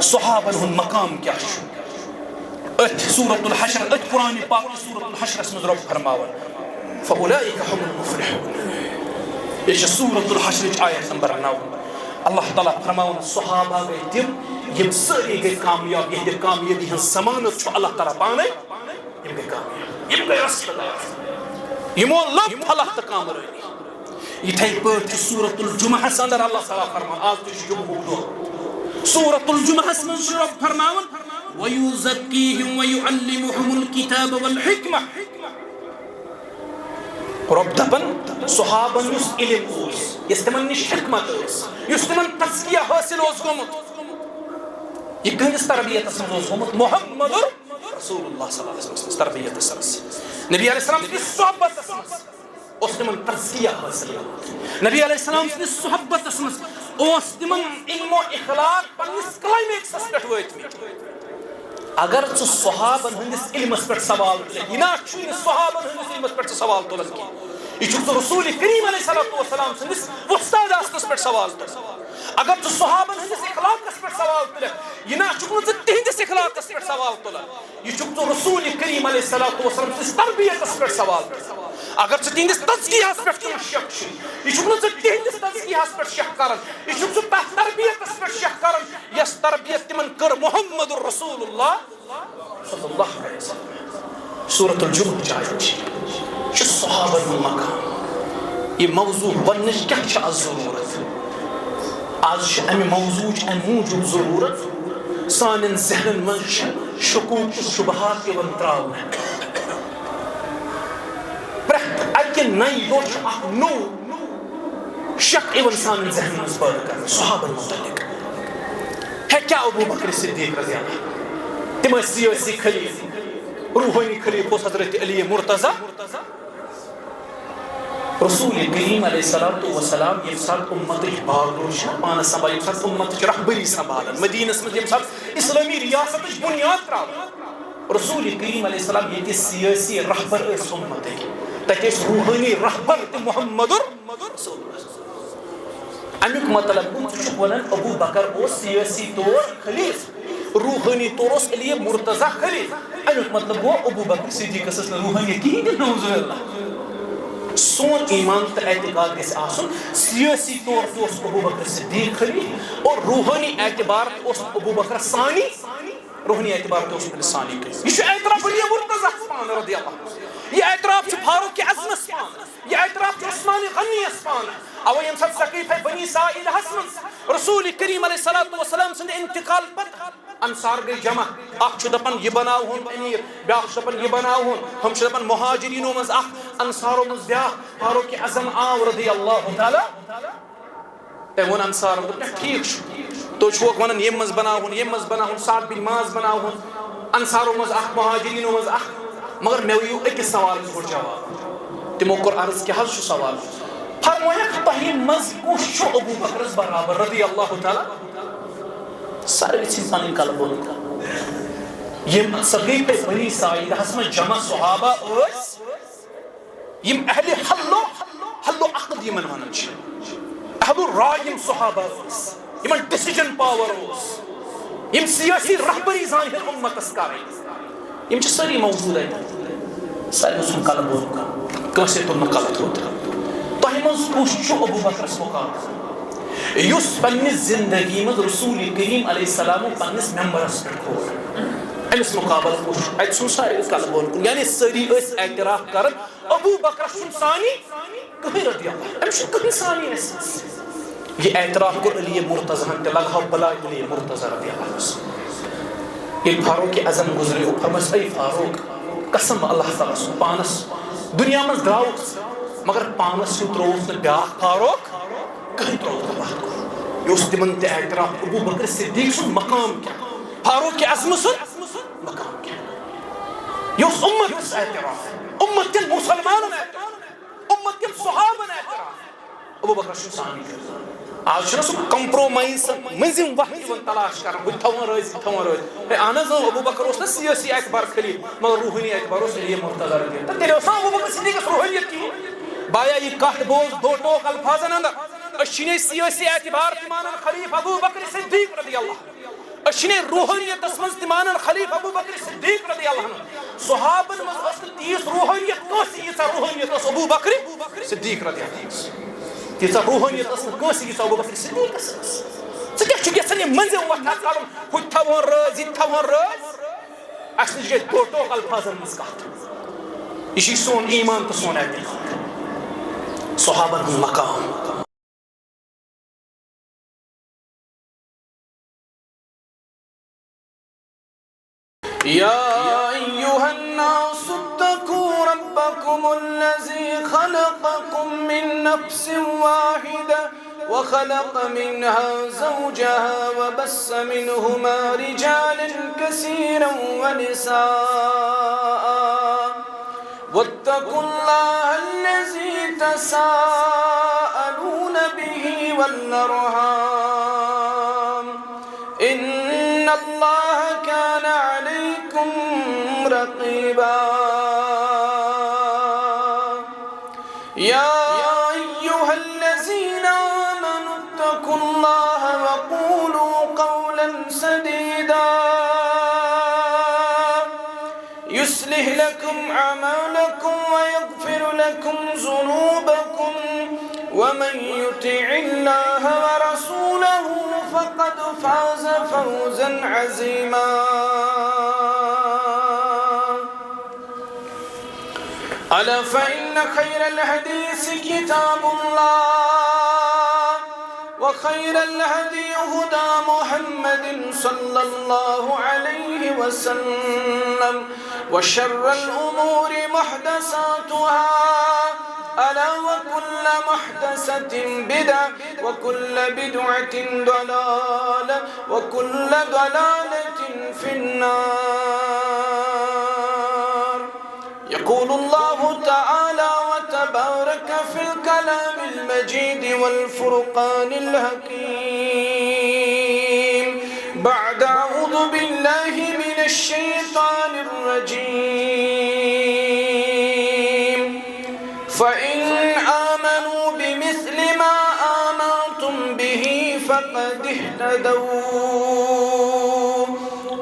صحابن ہن مقام کیا ات سورة الحشر ات قرآن پاک سورة الحشر اسم رب فرماون فأولئك هم المفلحون. یہ سورة الحشر آیت نمبر 9. اللہ تعالیٰ فرماون صحابہ گئی تم یم ساری گئی کامیاب. یہ کامیابی ہن ضمانت چھو اللہ تعالیٰ پانے یم گئی کامیاب یم گئی رست یمو لب فلاح تو کامرانی. یتھے پٲٹھۍ سورة الجمعہ اندر اللہ تعالیٰ فرمان آز تہ جمعہ دۄہ سورة الجمعہ من رب فرماون وَيُزَكِّيهِمْ وَيُعَلِّمُهُمُ الْكِتَابَ وَالْحِكْمَةَ. رب دپن صحابن یس علم اوس یس تمن نش حکمت اوس یس تمن تزکیہ حاصل اوس گومت یہ کہندس تربیتس من اوس گومت محمد رسول اللہ صلی اللہ علیہ وسلم تربیتس منٛز نبی علیہ السلام سٕنٛدِس صحبتس منٛز اوس تمن تزکیہ حاصل نبی علیہ السلام سٕنٛدِس صحبتس منٛز اوس تمن علم و اخلاق پننس کلائمیکسس پٮ۪ٹھ وٲتمٕتۍ. اگر ژٕ صحابن ہندس علمس پہ سوال تلک یہ صحابن ہندس علمس پہ سوال تلان کی یہ رسول کریم علیہ السلام سندس وستاد آسنس پہ سوال تلان. اگر ژٕ صحابن ہندس اخلاقس پہ سوال تلک یہ تہندس اخلاقس پہ سوال تلان یہ رسول کریم علیہ السلام سندس تربیتس پہ سوال تلان. اگر ژٕ تہندس تزکیہس پہ شک یہ تہندس تزکیہس پہ شک کران یہ تتھ تربیتس پہ شک کران یس تربیت تمن کر محمد رسول اللہ صلی اللہ علیہ وسلم. سورة الجمعہ آیت چھ صحابہ مقام. یہ موضوع ونش کیا چھ از ضرورت آج چھ امی موضوع ام موجود ضرورت سانن ذہنن من شکوک شبہات کے ون تراؤن پرت اکہ نئی دو چھ اخ نو شک ایون سانن ذہنن من پٲدٕ کرن صحابہ متعلق ہے کیا ابو بکر صدیق رضی اللہ تم سیاسی خلیف روحانی خلیف حضرت علی مرتضی. رسول کریم علیہ السلام یم سات امت باغ پانس سنبھال یم سات امت رہبری سنبھالن مدینس مز یم سات اسلامی ریاست بنیاد ترا رسول کریم علیہ السلام یہ سیاسی رہبر اس امت تک روحانی رہبر محمد رسول اللہ. امیک مطلب ونان ابو بکر سیاسی طور خلیف روحانی طور علی مرتضی خلیف. امیک مطلب گو ابو بکر صدیق روحانی کہین نعوذ باللہ. سون ایمان تو اعتقاد گژھِ آسُن سیاسی طور تہِ اوس ابو بکر صدیق خلیف اور روحانی اعتبار اوس ابو بکر ثانی روحانی اعتبار تہِ اوس ثانی خلیف. یہ چھُ اعتراف علی مرتضی پان رضی اللہ عنہ. یہ اعتراف چھُ فاروق اعظمس پان یہ اعتراف چھُ عثمان غنیس پان. اوے یم سات ثقیفہ بنی ساعدہس منٛز رسول کریم علیہ السلام سٕنٛدِ انتقال پتہٕ انصار گئی جمع اخ چھ دپان یہ بناوہن امیر بیاکھ چھ دپان یہ بناوہن ہم چھ دپان مہاجرینو مز اخ انصارو مز بیاکھ فاروق اعظم آو رضی اللہ تعالی تم ون انصار ٹھیک چھ تو چھوک ونان یم مز بناوہن سعد بن معاذ بناوہن انصارو مز اخ مہاجرینو مز اخ مگر مے ویو اکس سوال گوڑ جواب تمو کور عرض کیا حظ چھ سوال فرمویک تہی مز کس چھ ابو بکرس برابر رضی اللہ تعالی سارے چیزان کل بول یم ثقیفہ بنی ساعدہس منٛز جمع صحابہ ٲسۍ یم اہل حل و عقد یمن ونان چھ اہل الرائے یم صحابہ ٲسۍ یمن ڈیسیجن پاور اوس یم سیاسی رہبری زانہِ امتس کرٕنۍ یم چھ سٲری موجود اتہِ سارے سُنٛد کل بول کٲنٛسے تُل نہٕ کلہٕ تھوٚد تۄہہِ منٛز کُس چھُ ابو بکرس مقام یس پنس زندگی مز رسول کریم علیہ السلام پنس ممبرس پہ کھول امس مقابل کچھ ات سن سارے کل بول یعنی ساری اعتراف کرن ابو بکر ثانی کہیں رضی اللہ امس کہیں ثانی یہ اعتراف کر علی مرتضی تہ لگاو بلا علی مرتضی رضی اللہ عنہ. یہ فاروق اعظم گزرے فرمس اے فاروق قسم اللہ تعالی سن پانس دنیا مز دراو مگر پانس تروس بیاکھ فاروق کہیں تروت بات کو یہ تمن تہ اعتراف ابو بکر صدیق سن مقام کیا فاروق اعظم سن مقام کیا یہ امت اعتراف امت کے مسلمانوں اعتراف امت کے صحابہ اعتراف ابو بکر سن ثانی آج چھُ سُہ کمپرومائز مٔنٛزِم وَتھ یِوان تلاش کران بہٕ تھاوان رٲضۍ ہے اہن حظ ابو بکر اوس نہ سیاسی اعتبار خلیف مگر روحانی اعتبار اوس علی مرتضی رضی اللہ تیٚلہِ اوس نہ ابو بکر صدیقس روحانیت کِہیٖنۍ. بایا یہ کتھ بوز دو ٹوک الفاظن اندر سیاسی اعتبار مانن خلیف ابو بکر صدیق رضی اللہ اشنے روحانیت اسمنز تمانن خلیفہ ابو بکر صدیق رضی اللہ عنہ صحابن مز اصل تیس روحانیت کوسی یہ روحانیت اس ابو بکر صدیق رضی اللہ عنہ تیسا روحانیت اصل کوسی یہ ابو بکر صدیق اس کیا چکے سنی منزل وقتا کالم ہوئی تھاون رز یہ تھاون رز اصل جے دوٹو الفاظن مز کہت یہ سون ایمان تو سون اعتقاد صحابن ہن مقام يا أيها الناس اتقوا ربكم الذي خلقكم من نفس واحدة وخلق منها زوجها وبث منهما رجالا كثيرا ونساء واتقوا الله الذي تساءلون به والأرحام إن الله كان عليكم رقيبا يا أيها الذين آمنوا اتقوا الله وقولوا قولا سديدا يصلح لكم أعمالكم ويغفر لكم ذنوبكم ومن يطع الله ورسوله فقد فاز فوزا عظيما ألا فإن خير الحديث كتاب الله وخير الهدي هدى محمد صلى الله عليه وسلم وشر الأمور محدثاتها ألا وكل محدثة بدعة وكل بدعة ضلالة وكل ضلالة في النار يقول الله تعالى وتبارك في الكلام المجيد والفرقان الحكيم بعد أعوذ بالله من الشيطان الرجيم فإن آمنوا بمثل ما آمنتم به فقد اهتدوا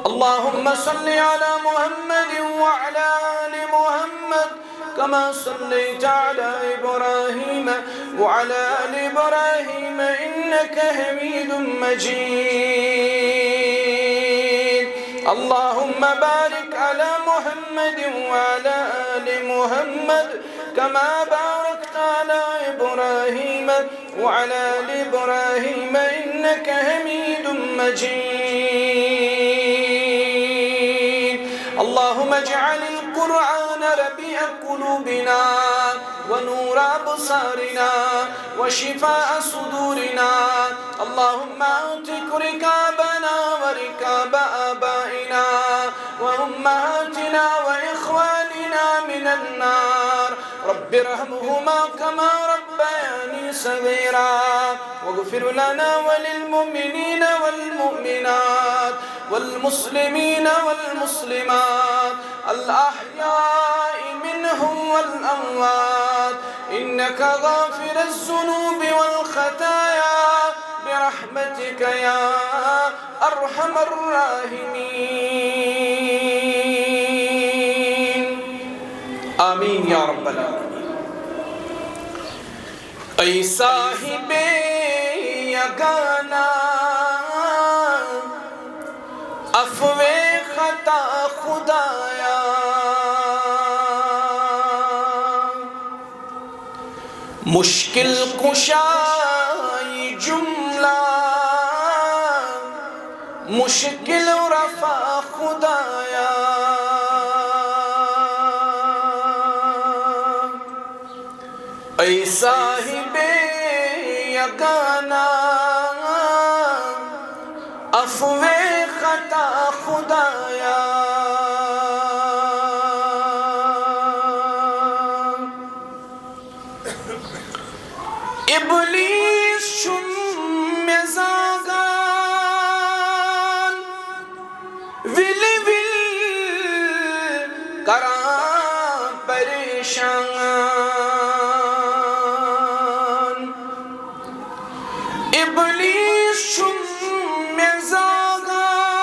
اللهم صل على محمد وعلى آل محمد كما صليت على إبراهيم وعلى آل إبراهيم إنك حميد مجيد اللهم بارك على محمد وعلى آل محمد كما باركت على إبراهيم وعلى آل إبراهيم إنك حميد مجيد اللهم اجعل القرآن ربيع قلوبنا ونور أبصارنا وشفاء صدورنا اللهم أعتق ركابنا وركاب آبائنا وأمهاتنا وإخواننا من النار رب ارحمهما كما ربياني صغيرا واغفر لنا وللمؤمنين والمؤمنات والمسلمين والمسلمات الأحياء منهم والأموات إنك غافر الذنوب والخطايا برحمتك يا أرحم الراحمين آمين يا رب العالمين أي صاحب یگانا عفو خطا خدایا مشکل کشائی جملہ مشکل رفع خدایا اے صاحب یگانا عفو خطا خدایا ابلیس شم مزاگان ویل ویل کران پریشان ابلیس شم مزاگان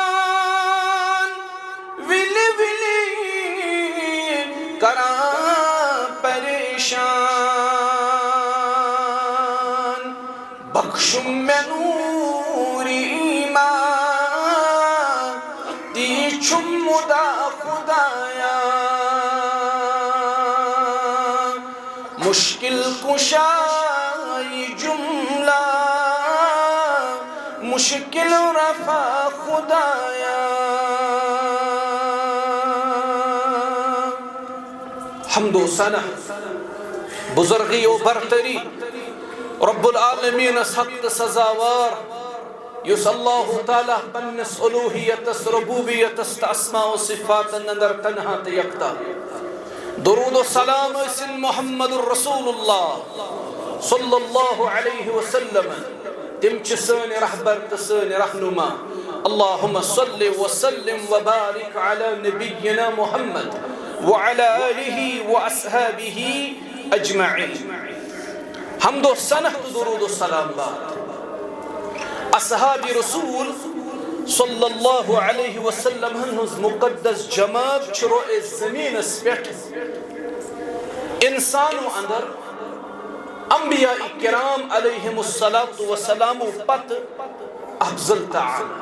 بخشم میں نور ایمان دیچم مدا خدایا مشکل کشائی جملہ مشکل رفع خدایا حمد و ثنا بزرگی و برتری رب العالمین حق سزاوار یس اللہ تعالیٰ پنس الوہیت ربوبیت اسماء و صفات اندر تنہا یکتا درود و سلام اسن محمد الرسول اللہ صلی اللہ علیہ وسلم تم چھ سن رہبر تسن رہنما اللہم صلی وسلم وبارک علی نبینا محمد وعلى آله وأصحابه أجمعين حمد و ثنا درود و سلام بعد اصحاب رسول صلی اللہ علیہ وسلم ہنز مقدس جماعت چھرو زمین اسپیٹ انسان و اندر انبیاء کرام علیہم السلام پت افضل تعالی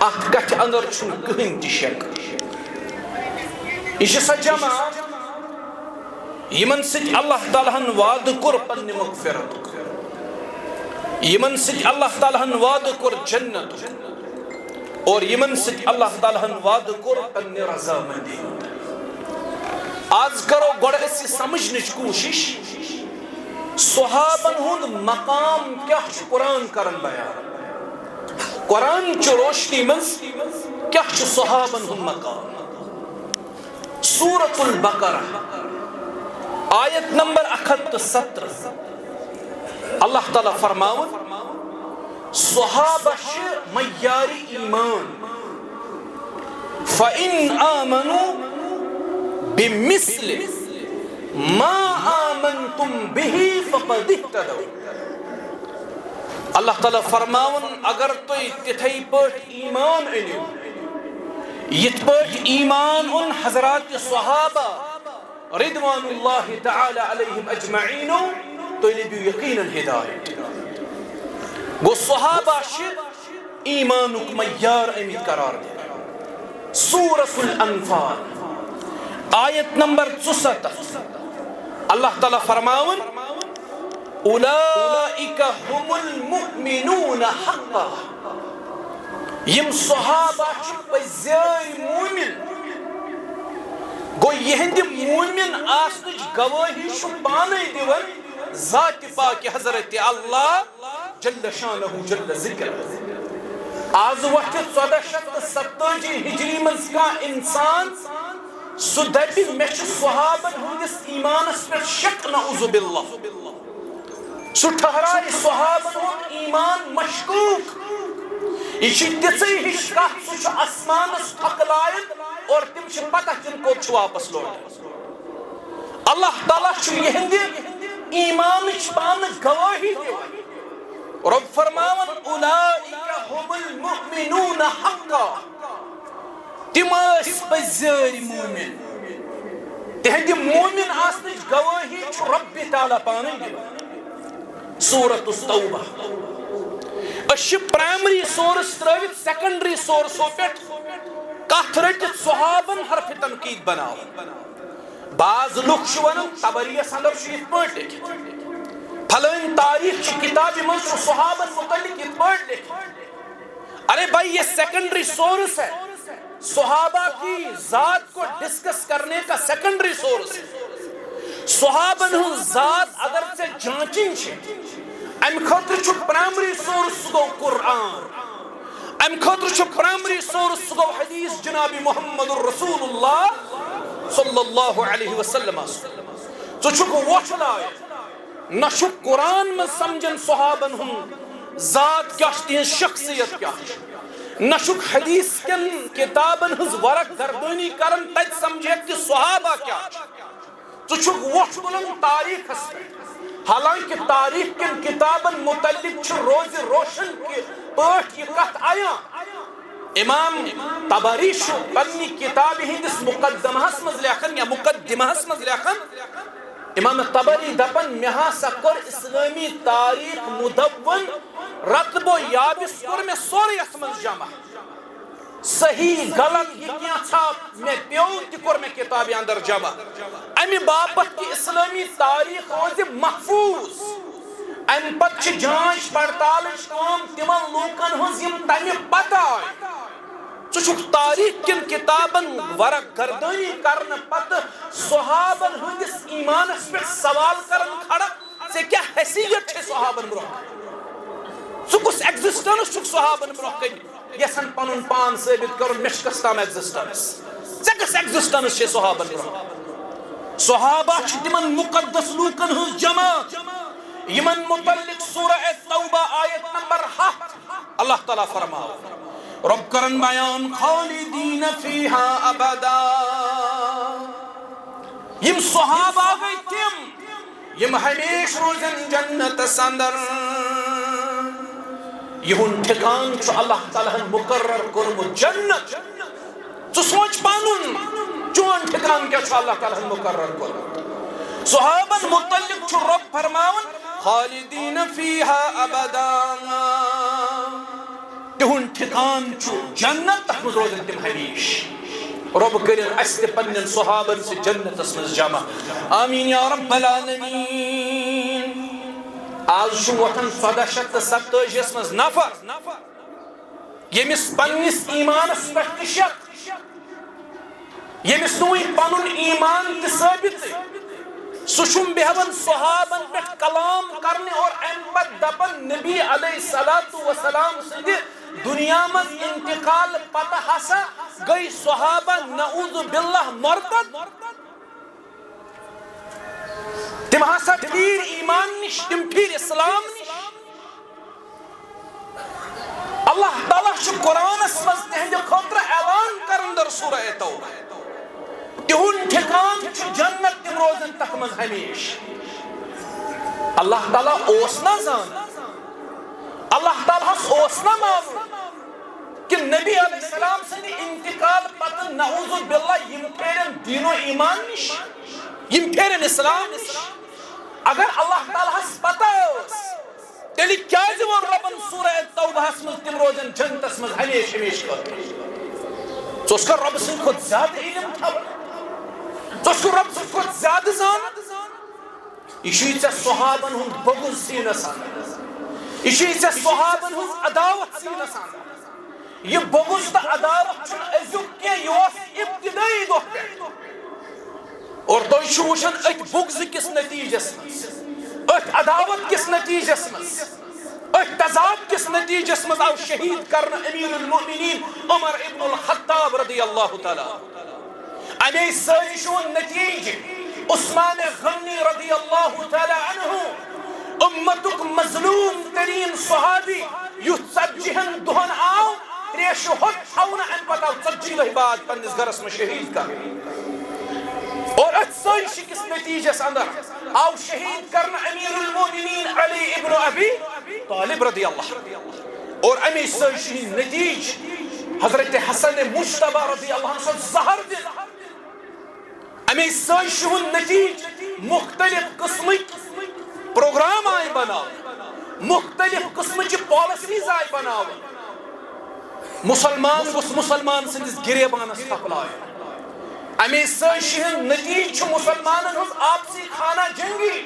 ات کٹ اندر چھن کہن تی شک یہ سا جماعت یمن سچ اللہ تعالیٰ ہن وعد کر پن مغفرت یمن سچ اللہ تعالیٰ ہن وعد کر جنت اور یمن سچ اللہ تعالیٰ ہن وعد کر پن رضا مندی آج کرو گوڑ اسی سمجھنچ کوشش صحابن ہند مقام کیا چھ قرآن کرن بیان قرآن چھ روشنی منز کیا چھ صحابن ہند مقام سورة البقرہ آیت نمبر 117 اللہ تعالیٰ فرماون صحابہ معیار ایمان فَإِنْ آمَنُوا بِمِثْلِ مَا آمَنْتُمْ بِهِ فَقَدْ اهْتَدَوْا اللہ تعالیٰ فرماون اگر تو تتھائی پٹ ایمان انیو یت پٹ ایمان ان حضرات صحابہ رضوان اللہ تعالی علیہم اجمعین تو لیبیو یقینا ہدایت گو صحابہ شد ایمانک معیار امید قرار دے سورة الانفال آیت نمبر 64 اللہ تعالیٰ فرماون اولئک هم المؤمنون حقا یم صحابہ پزیار مومن گو یہند مومن آسنج گواہی شو پانے دیون ذات پاک حضرت اللہ جل شانہ جل ذکر آز وقت 1470 ہجری منز کا انسان سدبی میچ صحابن ہندس ایمان اس پر شک نعوذ باللہ سو ٹھہرائی صحابن ہند ایمان مشکوک یہ تیسری ہشکا سو اسمان اس حق لائن اور تم چھ پتہ تم کو چھ واپس لوٹ اللہ تعالیٰ چھ یہندی ایمان چپان گواہی دیو رب فرماون اولئک هم المؤمنون حقا تم اس بزر مومن تہندی مومن آسنچ گواہی چھ رب تعالیٰ پانے دیو سورة التوبہ اشی پرائمری سورس ترویت سیکنڈری سورس ہو پیٹ کہت رٹت صحابن حرف تنقید بناو بعض لوگ شونم تبریہ سندر شیف پڑھ لکھت پھلوین تاریخ کی کتابی من صحابن متعلق یہ پڑھ لکھت ارے بھائی یہ سیکنڈری سورس ہے صحابہ کی ذات کو ڈسکس کرنے کا سیکنڈری سورس ہے صحابن ہوں ذات اگر سے جانچیں چھے ام خاطر چھو پرائمری سورس گو قرآن ام خاطر چھو پرائمری سورس گو حدیث جناب محمد الرسول اللہ صلی اللہ علیہ وسلم تو چھو کو وچھ لائے نہ چھو قرآن میں سمجھن صحابن ہم ذات کیا شتی ہیں شخصیت کیا نہ چھو حدیث کن کتابن ہز ورق دردونی کرن تج سمجھے کہ صحابہ کیا تو چھو وچھ بلن تاریخ ہستے حالانکہ تاریخ کن کتابن متعلق چھ روز روشن کے پاٹ یہ کہت آیا امام طبری شو پنی کتابی ہندس مقدمہ اسمز لیکن یا مقدمہ اسمز لیکن امام طبری دپن مہا سکر اسلامی تاریخ مدون رتبو یابس کر میں سوری اسمن جمع صحیح غلط یہ کیا تھا میں پیو تکر میں کتاب اندر جمع امی باپت کی اسلامی تاریخ روز محفوظ ام پت جانچ پڑتال کام تمن لوکن ہز یم تمہ پتہ ثک تاریخ کن کتابن ورق گردانی کرن پتہ صحابن ہندس ایمانس پہ سوال کرن کھڑا سے کیا حیثیت ہے صحابن برو ثکس ایگزسٹنس چھ صحابن برو کن یسن پنن پان ثابت کرن مشکس تام ایگزسٹنس ژکس ایگزسٹنس چھ صحابن برو صحابہ چھ تمن مقدس لوکن ہز جماعت یمن متعلق سورہ توبہ آیت نمبر 7 اللہ تعالیٰ فرماؤ رب کرن بیان خالدین فیہا ابدا یم صحابہ گئی تم یم ہمیش روزن جنت سندر یہن ٹھکان چھو اللہ تعالیٰ مقرر کرم جنت تو سوچ پانن چون ٹھکان کیا چھو اللہ تعالیٰ مقرر کرم صحابہ متعلق چھو رب فرماؤن خالدین فیہا ابدا تہن ٹھکان چھو جنت تک روزن تم ہمیش رب کرن است پنن صحابن سے جنت اسمز جمع آمین یا رب العالمین آج چھو وطن 1427 اسمز نفر یمس پنس ایمانس پہ شک یمس نوئی پنن ایمان ثابت سوچم بہون صحابن پہ کلام کرنے اور امپت دپن نبی علیہ السلام سند دنیا مز انتقال پتہ ہسا گئی صحابہ نعوذ باللہ مرتد تم ہسا پھیر ایمان نش تم پھیر اسلام نش اللہ تعالیٰ چھ قرآن مز تہندِ خاطر اعلان کرن در سورہ توبہ تہن ٹھکان جنت تم روزن تک مز ہمیش اللہ تعالیٰ اوسنا زان اللہ تعالیٰ اوسنا معلوم کہ نبی علیہ السلام سے انتقال پتہ نعوذ باللہ یم پھیرن دین و ایمان نش یم پھیرن اسلام نش اگر اللہ تعالیٰ پتہ تیلی کیا وہ ربن سورہ توبہ مز تم روزن جنت مز ہمیش ہمیش کر تو اس کا رب سے خود زیادہ علم تھا تو اس کو رب سے خود زیادہ زان یہ صحابن ہن بغض سینس اندر یہ صحابن ہن عداوت سینس اندر یہ بغض تا عداوت چھن ازیک کی یہ ابتدائی دو پہ اور تو یہ وچھن ات بغض کس نتیجس مز ات عداوت کس نتیجس مز ات تضاد کس نتیجس مز آو شہید کرنا امیر المؤمنین عمر ابن الخطاب رضی اللہ تعالی امی سائشون نتیج عثمان غنی رضی اللہ تعالی عنہ امتک مظلوم ترین صحابی یو ژتجیہن دہن آو ریشو ہت تھونا ان پتہ 40 دہ بعد پنس گرس میں شہید کر اور ات سائش کس نتیجس اندر آو شہید کرنا امیر المؤمنین علی ابن ابی طالب رضی اللہ اور امی سائش نتیج حضرت حسن مجتبی رضی اللہ عنہ زہر دل امی سائشہن نتیج مختلف قسم پروگرام آئی بناو مختلف قسم کی پالیسیز آئی بناو مسلمان بس مسلمان سندس گریبانس تھپلائے امی سائشہن نتیج مسلمانن ہز آپسی خانہ جنگی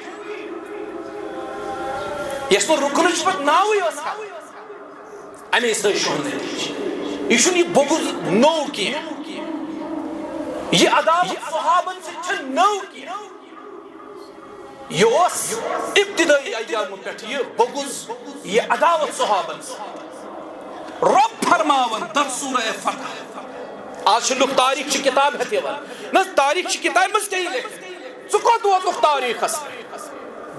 یس نو رکنچ پت ناوی اس کا امی سائشہن نتیج یہ بغض نو کی یہ عداوت صحابن سے چھن نو کی یہ ابتدائی ایام پہ یہ بغض یہ عداوت صحابن سے رب فرماون در سورہ فتح آج لوگ تاریخ چی کتاب ہے تیوان نا تاریخ چی کتاب مز کہی لکھ سکو دو تاریخ اس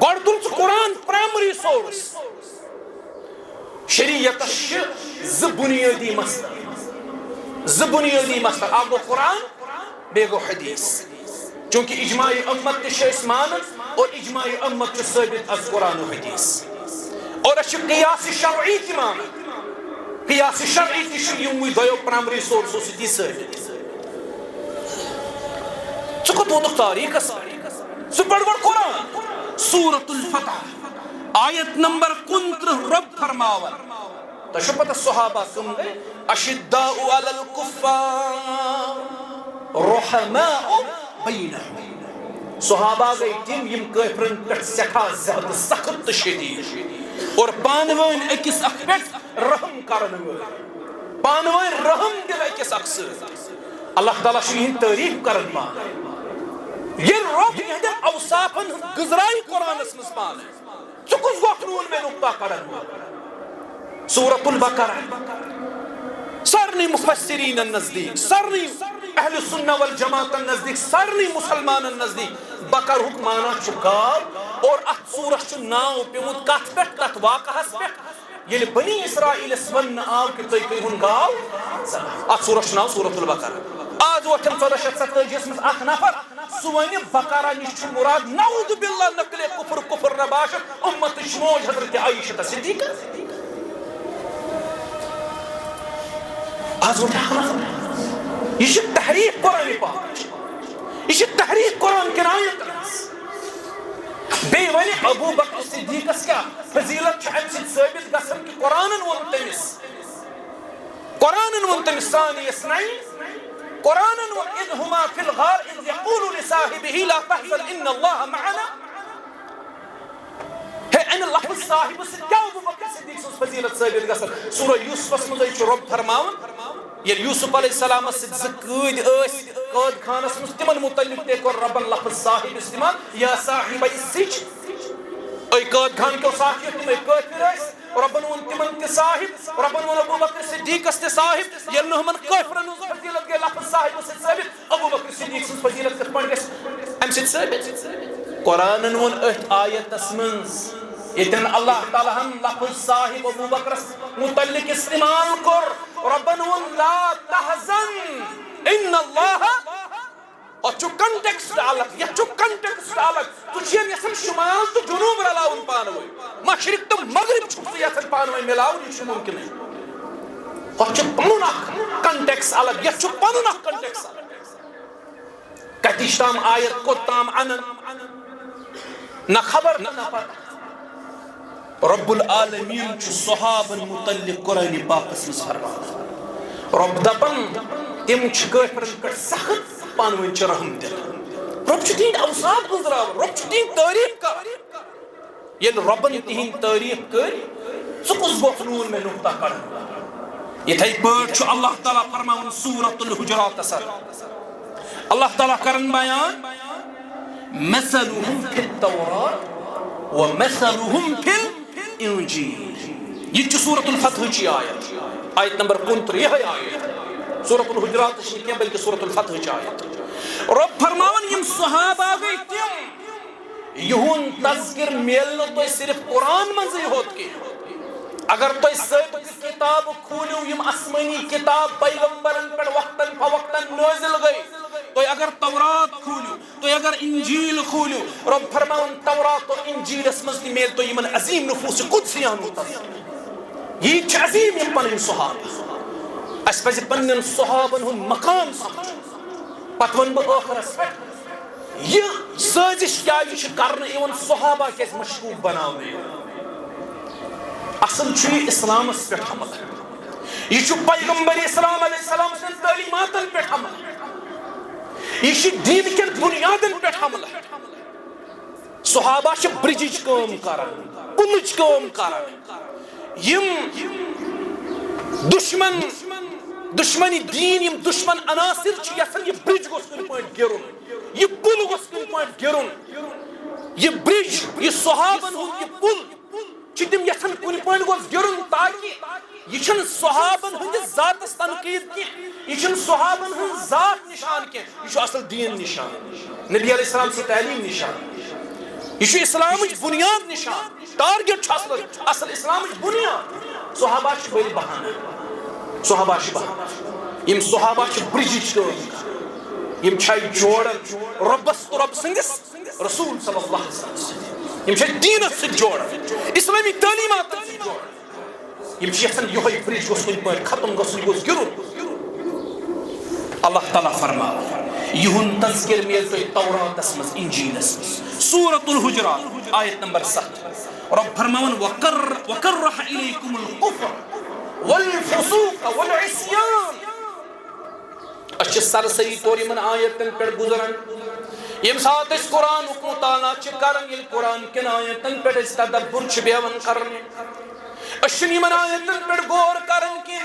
گوڑ دل چی قرآن پرائمری سورس شریعت زبنیادی مصدر آپ کو قرآن بے گو حدیث چونکہ اجماعی امت تشیس مانن اور اجماعی امت ثابت از قرآن و حدیث اور اچھ قیاس شرعی کی مانن قیاس شرعی کی شریعوی دیو پرائمری سورسو سی ثابت چکو دو تاریخ اس سپر گوڑ قرآن سورة الفتح آیت نمبر 29 رب فرماون تو شپت صحابہ کم گئے اشداء علی الکفار رحماء بینہم صحابہ گئی تم یم کافرن پہ سٹھا زیادہ سخت شدید اور پانوین اکس اکھ پہ رحم کرن وٲلۍ پانوین رحم دل اکس اکھ سۭتۍ اللہ تعالیٰ چھُ یِہنٛد تعریف کرن پانہٕ ییٚلہِ رۄب یِہنٛدٮ۪ن اوصافن ہٕنٛز گُزراے قرآنس منٛز پانہٕ ژٕ کُس گوٚکھ روٗن مےٚ نُقطہ کرن وول سورة البقرہ سارنٕے مفسرینن نزدیک سارنٕے اہل سنہ والجماعتن نزدیک سارنٕے مسلمانن نزدیک بقرہُک معنی چھُ گاو اور اتھ سورہ چھُ ناو پیومُت کتھ پٮ۪ٹھ کتھ واقعہس پٮ۪ٹھ ییٚلہِ بنی اسرائیلس وننہٕ آو کہِ تُہۍ کٔرۍہُن گاو اتھ سورہ چھُ ناو سورة البقرہ آز وۄتھن 1447 منٛز اکھ نفر سُہ وَنہِ بقرہ نِش چھُ مراد نعوذ باللہ نقلے کفر نہ باشد اُمتٕچ موج حضرت عائشہ صدیقہ آز وۄتھِ اکھ نفر یہ چھِ تحریف قرآن پاک یہ چھِ تحریف قرآن کٮ۪ن آیتن ہٕنٛز بیٚیہِ وَنہِ ابوٗ بکر صدیقس کیٛاہ فضیلت چھِ اَمہِ سۭتۍ ثٲبت گژھان کہِ قرآنن ووٚن تٔمِس ثانی اثنین قرآنن ووٚن اذ ہما فی الغار اذ یقول لصاحبہ لا تحزن ان اللہ معنا ہے امہِ لفظ صاحبہٕ سۭتۍ کیٛاہ ابوٗ بکر صدیق سٕنٛز فضیلت ثٲبت گژھان سورہ یوسفس منٛزے چھُ رۄب فرماوان ییٚلہِ یوسف علیہ السلامس سۭتۍ زٕ قٲدۍ ٲسۍ قٲد خانس منٛز تِمن متعلق تے کوٚر رۄبن لفظ صاحب استعمال یا صاحب السجن أي قٲد خان کیو ساتھیو تِمے کٲفر ٲسۍ رۄبن ووٚن تِمن تہِ صاحب رۄبن ووٚن ابوٗ بکر صدیقس تہِ صاحب ییٚلہِ نہٕ ہُمن کٲفرن ہٕنٛز فضیلت گٔے لفظ صاحبہٕ سۭتۍ ثٲبت ابوٗ بکر صدیق سٕنٛز فضیلت کِتھ پٲٹھۍ گژھِ امہِ سۭتۍ ثٲبت قرآنن ووٚن أتھۍ آیتس منٛز ییٚتٮ۪ن اللہ تعالیٰ ہن لفظ صاحب ابوٗ بکرس متعلق استعمال کوٚر رۄبن ووٚن لا تحزن ان اللہ اتھ چھُ کنٹیکسٹ الگ یتھ چھُ کنٹیکسٹ الگ ژٕ چھُکھ یژھان شمال تہٕ جنوب رلاوُن پانہٕ ؤنۍ مشرق تہٕ مغرب چھُکھ ژٕ یژھان پانہٕ ؤنۍ مِلاوُن یہِ چھُ مُمکِنٕے اتھ چھُ پنُن اکھ کنٹیکس الگ یتھ چھُ پنُن اکھ کنٹیکس الگ کتِچ تام آیت کوٚت تام انن نہ خبر نہ پتہ رب العالمین چھُ صحابن متعلق قرآن پاکس منٛز فرماوان رب دپان تِم چھِ کٲفرن پٮ۪ٹھ سخت پانہٕ ؤنۍ چھِ رحم دِوان رب چھُ تِہنٛدۍ اوصاف گُزراوان رب چھُ تِہنٛدۍ تعریف کران ییٚلہِ رۄبن تِہنٛدۍ تعریف کٔرۍ ژٕ کُس گوٚکھ نوٗن مےٚ نُقطہ کڑن یِتھے پٲٹھۍ چھُ اللہ تعالیٰ فرماوان سورة الحجراتس اللہ تعالیٰ کرن بیان مثلهم فی التوراة ومثلهم فی الانجیل یہ چھُ سورة الفتح چی آیت نمبر 29 یہے آیت سورة الحجرات چھِ کینٛہہ بلکہ سورة الفتح چی آیت رب فرماوان یم صحابہ گٔے تِم یِہُنٛد تذکر میلہِ نہٕ تۄہہِ صرف قرآن منٛزٕے ہوت کینٛہہ اگر تۄہہِ سٲبقہٕ کِتابہٕ کھوٗلِو یم آسمٲنی کِتاب پیغمبرن پٮ۪ٹھ وقتاً فوقتاً نٲزِل گٔے تُہۍ اگر تورات کھوٗلِو تُہۍ اگر انجیل کھوٗلِو رب فرماوان تورات اور انجیلس منٛز تہِ میلہِ تۄہہِ یِمن عظیٖم نفوٗس قدسیَن ہُنٛد تذکر یہِ چھِ عظیٖم یِم پنٕنۍ صحابہ اسہِ پزِ پننٮ۪ن صحابن ہُنٛد مقام سمجھُن پتہٕ ونہٕ بہٕ ٲخرس پٮ۪ٹھ یہِ سٲزش کیازِ چھِ کرنہٕ یِوان صحابہ کیازِ مشکوٗک بناونہٕ یِوان اصل چھُ یہِ اسلامس پٮ۪ٹھ عمل یہِ چھُ پیغمبر اسلام علیہ السلام سٕنٛدۍ تعلیٖماتن پٮ۪ٹھ عمل یہِ چھُ دیٖن کٮ۪ن بُنیادن پٮ۪ٹھ عمل صحابہ چھِ برجٕچ کٲم کران پُلٕچ کٲم کران یِم دشمنی دین یم دشمن عناصر چھِ یژھان یہِ برج گوٚژھ کُنہِ پٲٹھۍ گِرُن یہِ پُل گوٚژھ کُنہِ پٲٹھۍ گِرُن یہِ برج یہِ صحابن ہُنٛد یہِ پُل چھِ تِم یژھان کُنہِ پٲٹھۍ گوٚژھ گِرُن تاکہِ یہِ چھُنہٕ صحابن ہٕنٛدِس ذاتس تنقیٖد کینٛہہ یہِ چھُنہٕ صحابن ہٕنٛز ذات نشان کینٛہہ یہِ چھُ اصل دیٖن نشان نبی علیہ السلام سٕنٛز تعلیٖم نشان یہ چھُ اسلامٕچ بُنیاد نشان ٹارگیٹ چھُ اصل اسلامٕچ بُنیاد صحابہ چھِ بٔلۍ بہانہٕ صحابہ چھِ بہانہٕ یِم صحابہ چھِ برجٕچ کٲم کران یِم چھِ جوڑان رۄبس تہٕ رۄب سٕنٛدِس رسول صلی اللہ علیہ وسلم سۭتۍ یِم چھِ دیٖنس سۭتۍ جوڑان اسلامی تعلیٖماتن سۭتۍ جوڑان یِم چھِ یژھان یِہوے برج گوٚژھ کُنہِ پٲٹھۍ ختم گژھُن یہِ گوٚژھ گِرُن اللہ تعالیٰ فرماوان یہن تذکر میل تو توراتس مز انجیلس مز سورۃ الحجرات آیت نمبر 7 رب فرماون وکرہ الیکم الکفر والفسوق والعصیان. اچھ سرسری طور یمن آیتن پر گزرن یم سات اس قرآن کو مطالعہ چھ کرن یل قرآن کن آیتن پر اس تدبر چھ بیان کرن اشن یمن آیتن پر غور کرن کی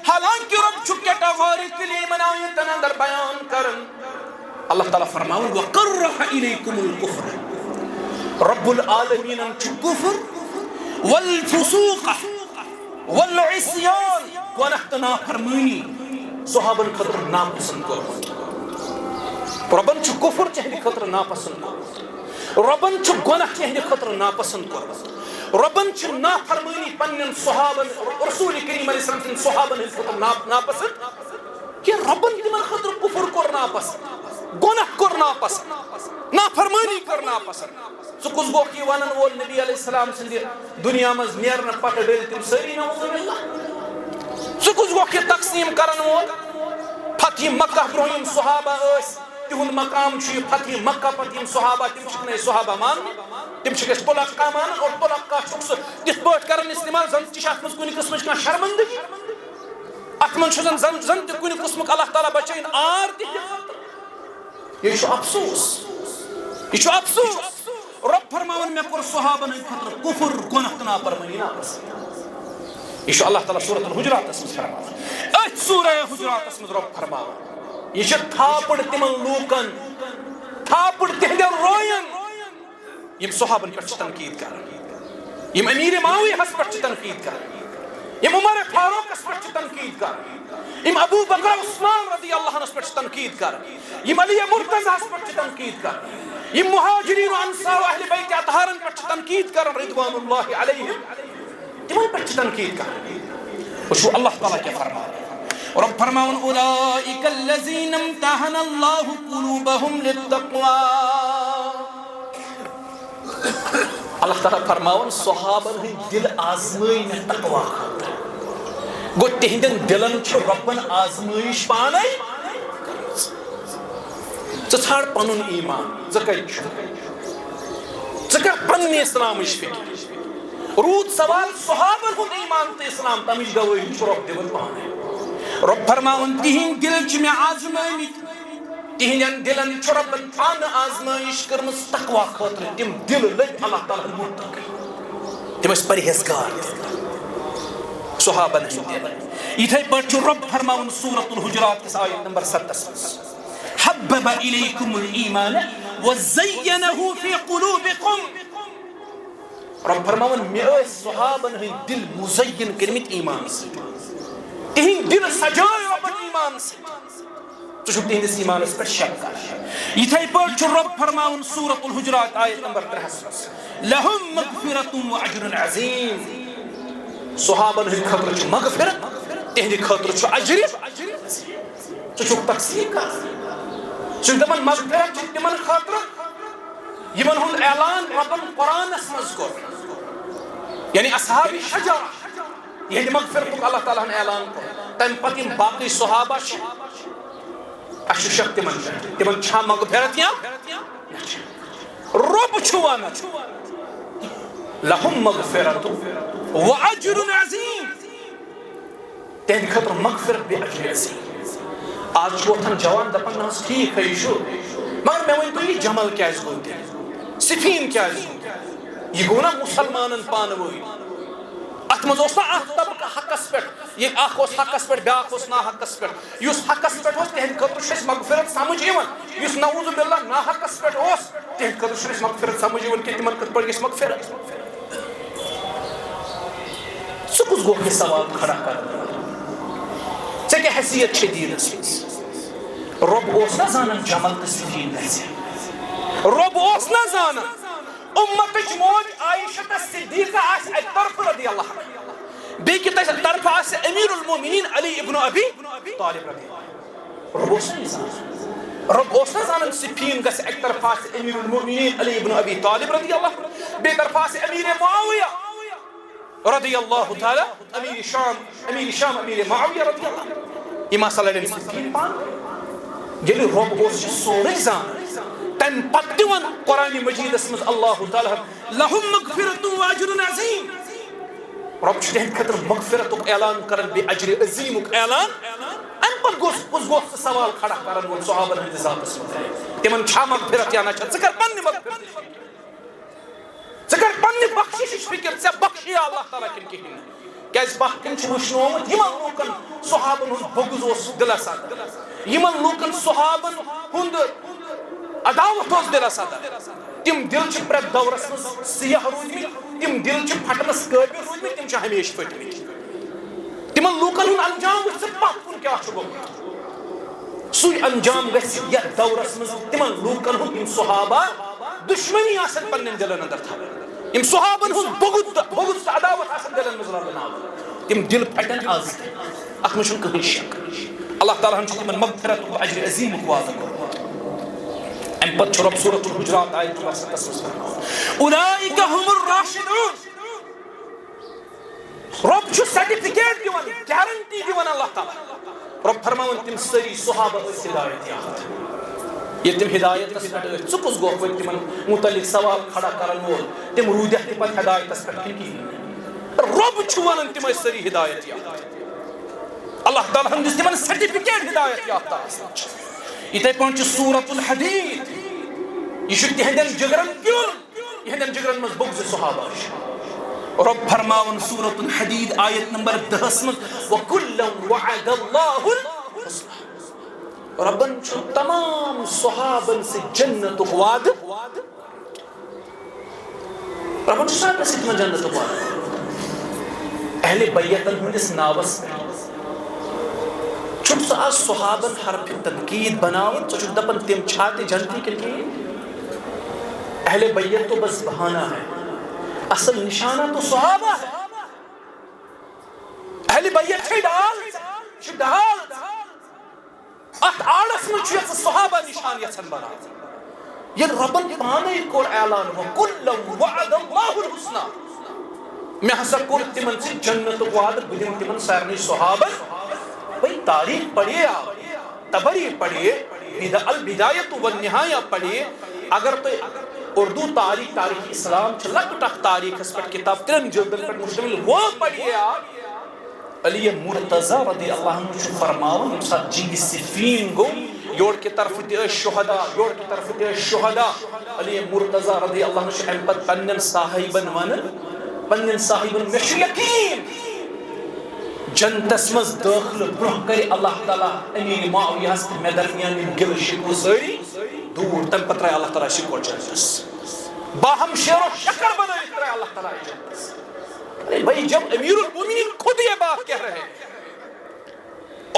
حالانکہ رب چھ کیٹاگوری کے یمن آیتن اندر بیان کرن. اللہ تعالیٰ فرماؤں وَقَرَّحَ إِلَيْكُمُ الْكُفْرَ رب العالمین چھ کفر والفسوق والعصیان گناہ نافرمانی صحابن خطر ناپسند کرمت. ربن چھ کفر چہنی خطر ناپسند کرمت. ربن چھ گناہ چہنی خطر ناپسند کرمت. ربن چھ نافرمانی پنن صحابن رسول کریم علیہ السلام سن صحابن خطر ناپسند کہ ربن تمن خطر کفر کر ناپسند گناہ کر ناپسند نافرمانی کر ناپسند. سو کس گو کی ونن وول نبی علیہ السلام سن دنیا مز نیرن پتہ ڈل تم سری نعوذ باللہ. سو کس گو کی تقسیم کرن وول فتح مکہ برہم صحابہ اس تہند مقام چھ فتح مکہ پتہ صحابہ تم چھ صحابہ مان تم چھ طلقہ مان اور طلقہ چھ تس پٹ کرن استعمال زن تہ ات مز کن قسم کا شرمندگی ات من چھ زن تہ کن قسم اللہ تعالی بچین آر تہ. یہ چھ افسوس یہ چھ افسوس. رب فرماون میں کر صحابن خطر کفر گناہ نافرمانی ناپسند. یہ چھ اللہ تعالی سورۃ الحجرات اس فرماون ات سورہ حجرات اس رب فرماون یہ چھ تھاپڑ تمن لوکن تھاپڑ تہند روین یم صحابن پر تنقید کرن یم امیر معاویہ ہس پر تنقید کرن یم عمر فاروق اس پر تنقید کرن یم ابو بکر عثمان رضی اللہ عنہ پر تنقید کرن یم علی مرتضی اس پر تنقید کرن یم مہاجرین و انصار و اہل بیت اطہار پر تنقید کرن رضوان اللہ علیہم تمن پر تنقید کرن. وشو اللہ تعالی کیا فرما رب فرماون اولئک الذین امتحن اللہ قلوبهم للتقوی. اللہ تعالی فرماون صحابن ہند دل آزمائن تقوی خاطر گو تہندن دلن چھ ربن آزمائش پانے ژھار پنن ایمان ژ کتہ ژ کر پنہ اسلامش فکر روٗد سوال صحابن ہند ایمان تو اسلام تمچ گوٲہی چھ رب دِوان پانے. رب فرماون تہند دل چھ مےٚ آزمٲمٕتۍ تہندین دلن چھ ربن پانہ آزمائش کرمژ تقوی خاطر تم دل لگ اللہ تعالیٰ متقی تم اس پرہیزگار صحابن ہند دل. یتھے پٲٹھۍ چھ رب فرماون سورۃ الحجرات کس آیت نمبر 7 حبب الیکم الایمان وزینہ فی قلوبکم. رب فرماون مے صحابن ہند دل مزین کرمت ایمان سے تہند دل سجائے ربن ایمان سے تو چھو تہندس ایمانس پر شک کر. یتھے پٲٹھۍ چھ رب فرماون سورۃ الحجرات آیت نمبر 3 لہم مغفرۃ واجر عظیم. صحابن ہند خاطر چھ مغفرت تہند خاطر چھ اجر تو چھو تقسیم کر چھ تمن مغفرت چھ تمن خاطر یمن ہند اعلان ربن قرآنس مز کر یعنی اصحاب شجرہ یہ مغفرت اللہ تعالیٰ نے اعلان کر. تم پتہ یم باقی صحابہ اچھ شک تمن چھا مغفرت یا رب چھ ونان لہم مغفرت واجر عظیم تہند خاطر مغفرت بے اجر عظیم. آج وتھان جوان دپان نا ٹھیک ہے یہ مگر مے ون تو یہ جمل کیا گو سفین کیا یہ گو نا مسلمانن پانوئی ات مز طبقہ حقس پہ یہ اخ حقس پہ بیاکھ نا حقس پہ اس حقس پہ تہند خاطر مغفرت سمجھ اس نعوذ باللہ نا حقس پہ تہند خاطر مغفرت سمجھ کہ تمن کت پہ گژھِ مغفرت. سہ کس گو یہ سوال کھڑا کر ژے کیا حیثیت چھ دینس مز رب اوس نا زانن جمل تو سفین گژھِ رب اوس نا زانن امتچ موج عائشہ صدیقہ آس اک طرف رضی اللہ عنہ بیٚکہِ طرف آس امیر المومنین علی ابن ابی طالب رضی اللہ رب اوس نا زانن رب اوس نا زانن سفین گژھِ اک طرف آس امیر المومنین علی ابن ابی طالب رضی اللہ بیٚیہِ طرف آس امیر معاویہ رضی اللہ تعالی امیر شام امیر معاویہ رضی اللہ یہ مسئلہ سفین پان ییٚلہِ رۄب اوس سورُے زانان تَمہِ پتہٕ تہِ وَن قرآنِ مجیٖدس منٛز اللہ تعالیٰ لَہُم مغفرتُ وَاجرٌ عظیٖم رۄب چھُ تِہنٛدِ خٲطرٕ مغفرتُک اعلان کران بیٚیہِ اجرِ عظیٖمُک اعلان اَمہِ پتہٕ کُس گوٚژھ ژٕ سوال کھڑا کران وول صحابن ہٕنٛدِس ذاتس منٛز تِمن چھا مغفرت یا نہ چھا ژٕ کر پننہِ مغفرتٕچ فِکر ژٕ کر پننہِ بخشِشٕچ فِکر ژےٚ بخشیا اللہ تعالیٰ کِنہٕ کِہیٖنۍ نہٕ کیازِ پتھ کِنۍ چھُ وٕچھنومُت یِمن لوٗکن صحابن ہُنٛد بغض اوس دِلس اندر یِمن لوٗکن صحابن ہُنٛد عداوت اوس دِلس اندر تِم دِل چھِ پرٛٮ۪تھ دورس منٛز سِیاہ روٗدمٕتۍ تِم دِل چھِ پھٹنس قٲبِل روٗدمٕتۍ تِم چھِ ہمیشہِ پھٔٹمٕتۍ تِمن لوٗکن ہُنٛد انجام وٕچھ ژٕ پتھ کُن کیٛاہ چھُ گوٚمُت سُے انجام گژھِ یتھ دورس منٛز تِمن لوٗکن ہُنٛد یِم صحابہ دُشمنی آسن پننٮ۪ن دلن اندر تھاوان یِم صحابن ہُنٛد بغض تہٕ عداوت آسن دلن منٛز رلناوان تِم دل پھٹن آز تہِ اتھ منٛز چھُنہٕ کٕہٕنۍ شک اللہ تعالیٰ ہن چھُ تِمن مغفرتُک اجرِ عظیٖمُک وعدٕ کوٚرمُت امہِ پتہٕ چھُ رۄب سورۃ الحجرات آیت نمبر 7 منٛز فرماوان اولئک هم الراشدون رۄب چھُ سرٹِفکیٹ دِوان گیرنٹی دِوان اللہ تعالیٰ رۄب فرماوان تِم سٲری صحابہ ٲسۍ ہدایت یافتہ ییٚلہِ تِم ہدایتس پٮ۪ٹھ ٲسۍ ژٕ کُس گوٚکھ وۄنۍ تِمن متعلق سوال کھڑا کرن وول تِم روٗدیکھ تہِ پتہٕ ہدایتس پٮ۪ٹھ کِنہٕ کِہیٖنۍ رۄب چھُ ونان تِم ٲسۍ سٲری ہدایت یافتہ اللہ تعالیٰ ہن دِژ تِمن سرٹِفکیٹ ہدایت یافتہ آسنٕچ یِتھے پٲٹھۍ چھُ سورۃ الحدیٖد یہِ چھُ تِہنٛدٮ۪ن جگرن کیُل یِہنٛدٮ۪ن جگرن منٛز بغضِ صحابہ چھُ رۄب فرماوان سورۃ الحدیٖد آیت نمبر 10 منٛز وَكُلًّا وَعَدَ اللَّهُ الْحُسْنَى رۄبن چھُ تمام صحابن سۭتۍ جنتُک وعدٕ رۄبن چھُ سارنٕے سۭتۍ تِمن جنتُک وعدٕ اہلِ بیتن ہٕنٛدِس ناوس پٮ۪ٹھ چھُکھ ژٕ آز صحابن حرفِ تنقیٖد بناوان ژٕ چھُکھ دپان تِم چھا تہِ جنتی کِنہٕ کِہیٖنۍ اہل بیت تو بس بہانہ ہے اصل نشانہ تو صحابہ ہے اہل بیت چھِ ڈال اتھ آڑس منٛز چھُ یَژٕ صحابہ نشان یژھان بناوُن ییٚلہِ رۄبن پانے کوٚر اعلان وَكُلًّا وَعَدَ اللَّهُ الْحُسْنَى مےٚ ہسا کوٚر تِمن سۭتۍ جنتُک وعدٕ بہٕ دِمہٕ تِمن سارنٕے صحابن بھائی تاریخ پڑھیے آپ تبری پڑھیے البدایۃ والنہایہ پڑھیے اگر تو اردو تاریخ اسلام چھ لکٹ اخ تاریخ اس پر کتاب 3 جلدن پر مشتمل وہ پڑھیے آپ علی مرتضی رضی اللہ عنہ چھُ فرماوان ییٚمہِ ساتہٕ جنگ صفین گوٚو یورٕ کہِ طرفہٕ تہِ ٲسۍ شہدا علی مرتضی رضی اللہ عنہ چھُ امہِ پتہٕ پننٮ۪ن صاحبن ونان مےٚ چھُ یقیٖن جنتس منٛز دٲخلہٕ برونٛہہ کرِ اللہ تعالیٰ امیر معاویہس تہٕ مےٚ درمیان یِم گِلہٕ شِکوٕ سٲری دوٗر تمہِ پتہٕ ترٛایہِ اللہ تعالیٰ شِکوٕ جنتس باہم شیر و شکر بنٲوِتھ ترٛایہِ اللہ تعالیٰ جنتس بھائی جب امیر المومنین خود یہ بات کہہ رہے ہیں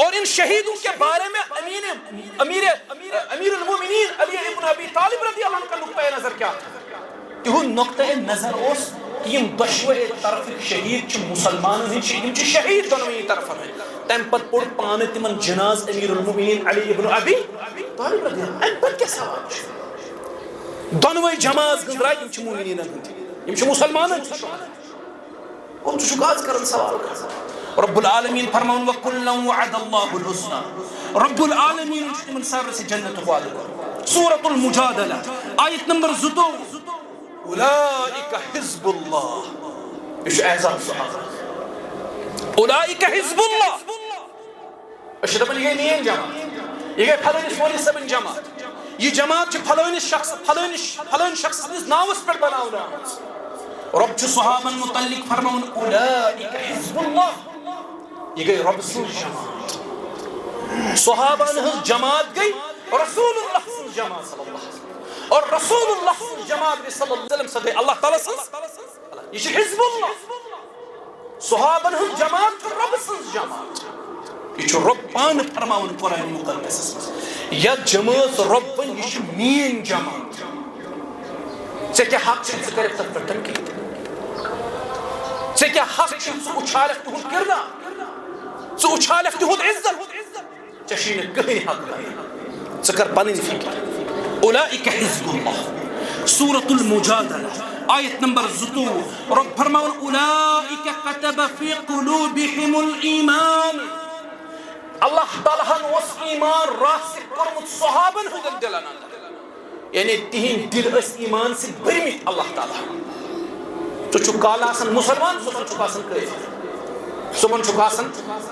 اور ان شہیدوں کے بارے میں امیر المومنین علی ابن ابی طالب رضی اللہ عنہ کا نقطۂ نظر کیا تھا تہنٛد نقطۂ نظر اوس کہ یم دۄشوے طرفٕکۍ شہید چھِ مسلمانن ہٕنٛدۍ یم چھِ شہید دۄنوٕنی طرفن ہٕنٛدۍ تمہِ پتہٕ پوٚر پانہٕ تِمن جناز امیر المومنین علی ابن ابی طالب رضی اللہ امہِ پتہٕ کیٛاہ سوال چھُ دۄنوے جماز گٔنٛزراے یم چھِ مومنیٖنن ہٕنٛدۍ یم چھِ مسلمانن ہٕنٛدۍ اور ژٕ چھُکھ آز کران سوال رب العالمین فرماوان وَكُلًّا وَعَدَ اللَّهُ الْحُسْنَى رب العالمین چھُ تِمن سارنٕے سۭتۍ جنتُک وعدٕ کوٚرمُت سورۃ المجادلہ آیت نمبر 22 اولئک حزب اللہ یہ چھُ اعزاز صحابہ اولئک حزب اللہ أسۍ چھِ دپان یہِ گٔے میٲنۍ جماعت یہِ گٔے پھلٲنِس مولوی صٲبٕنۍ جماعت یہِ جماعت چھِ پھلٲنِس شخص سٕنٛدِس ناوس پٮ۪ٹھ بناونہٕ آمٕژ رب چھُ صحابن متعلق فرماوان اولئک حزب اللہ یہ گئی رب سٕنٛز جماعت صحابن ہٕنٛز جماعت گئی رسول اللہ سٕنٛز جماعت صلی اللہ علیہ وسلم اور رسول اللہ سٕنٛز جماعت گئی صلی اللہ علیہ وسلم سۄ گٔے اللہ تعالیٰ سٕنٛز یہ چھِ حزب اللہ صحابن ہٕنٛز جماعت چھِ رب سٕنٛز جماعت یہ چھُ رب پانہٕ فرماوان قرآن مقدسس منٛز یتھ جمٲژ رب وۄنۍ یہِ چھِ میٲنۍ جماعت ژےٚ کیٛاہ حق چھُ ژٕ کٔرِکھ تتھ پٮ۪ٹھ تنقیٖد ژےٚ کیٛاہ حق چھُ ژٕ اُچھالکھ تِہُنٛد کِردار ژٕ اُچھالکھ تِہُنٛد عزت ژےٚ چھُے نہٕ کٕہٕنۍ حق ژٕ کر پنٕنۍ فکر اولئک حزب اللہ سورۃ المجادلہ آیت نمبر 22 رب فرماوان اولئک کتب فی قلوبہم الایمان اللہ تعالیٰ اس ایمان راسخ کورمت صحابن ہندن دلن اندر یعنی تہند دل اس ایمان سے بھرمت اللہ تعالیٰ تو چھ کال آسان مسلمان صبح چھ آسان کافر صبح چھ آسان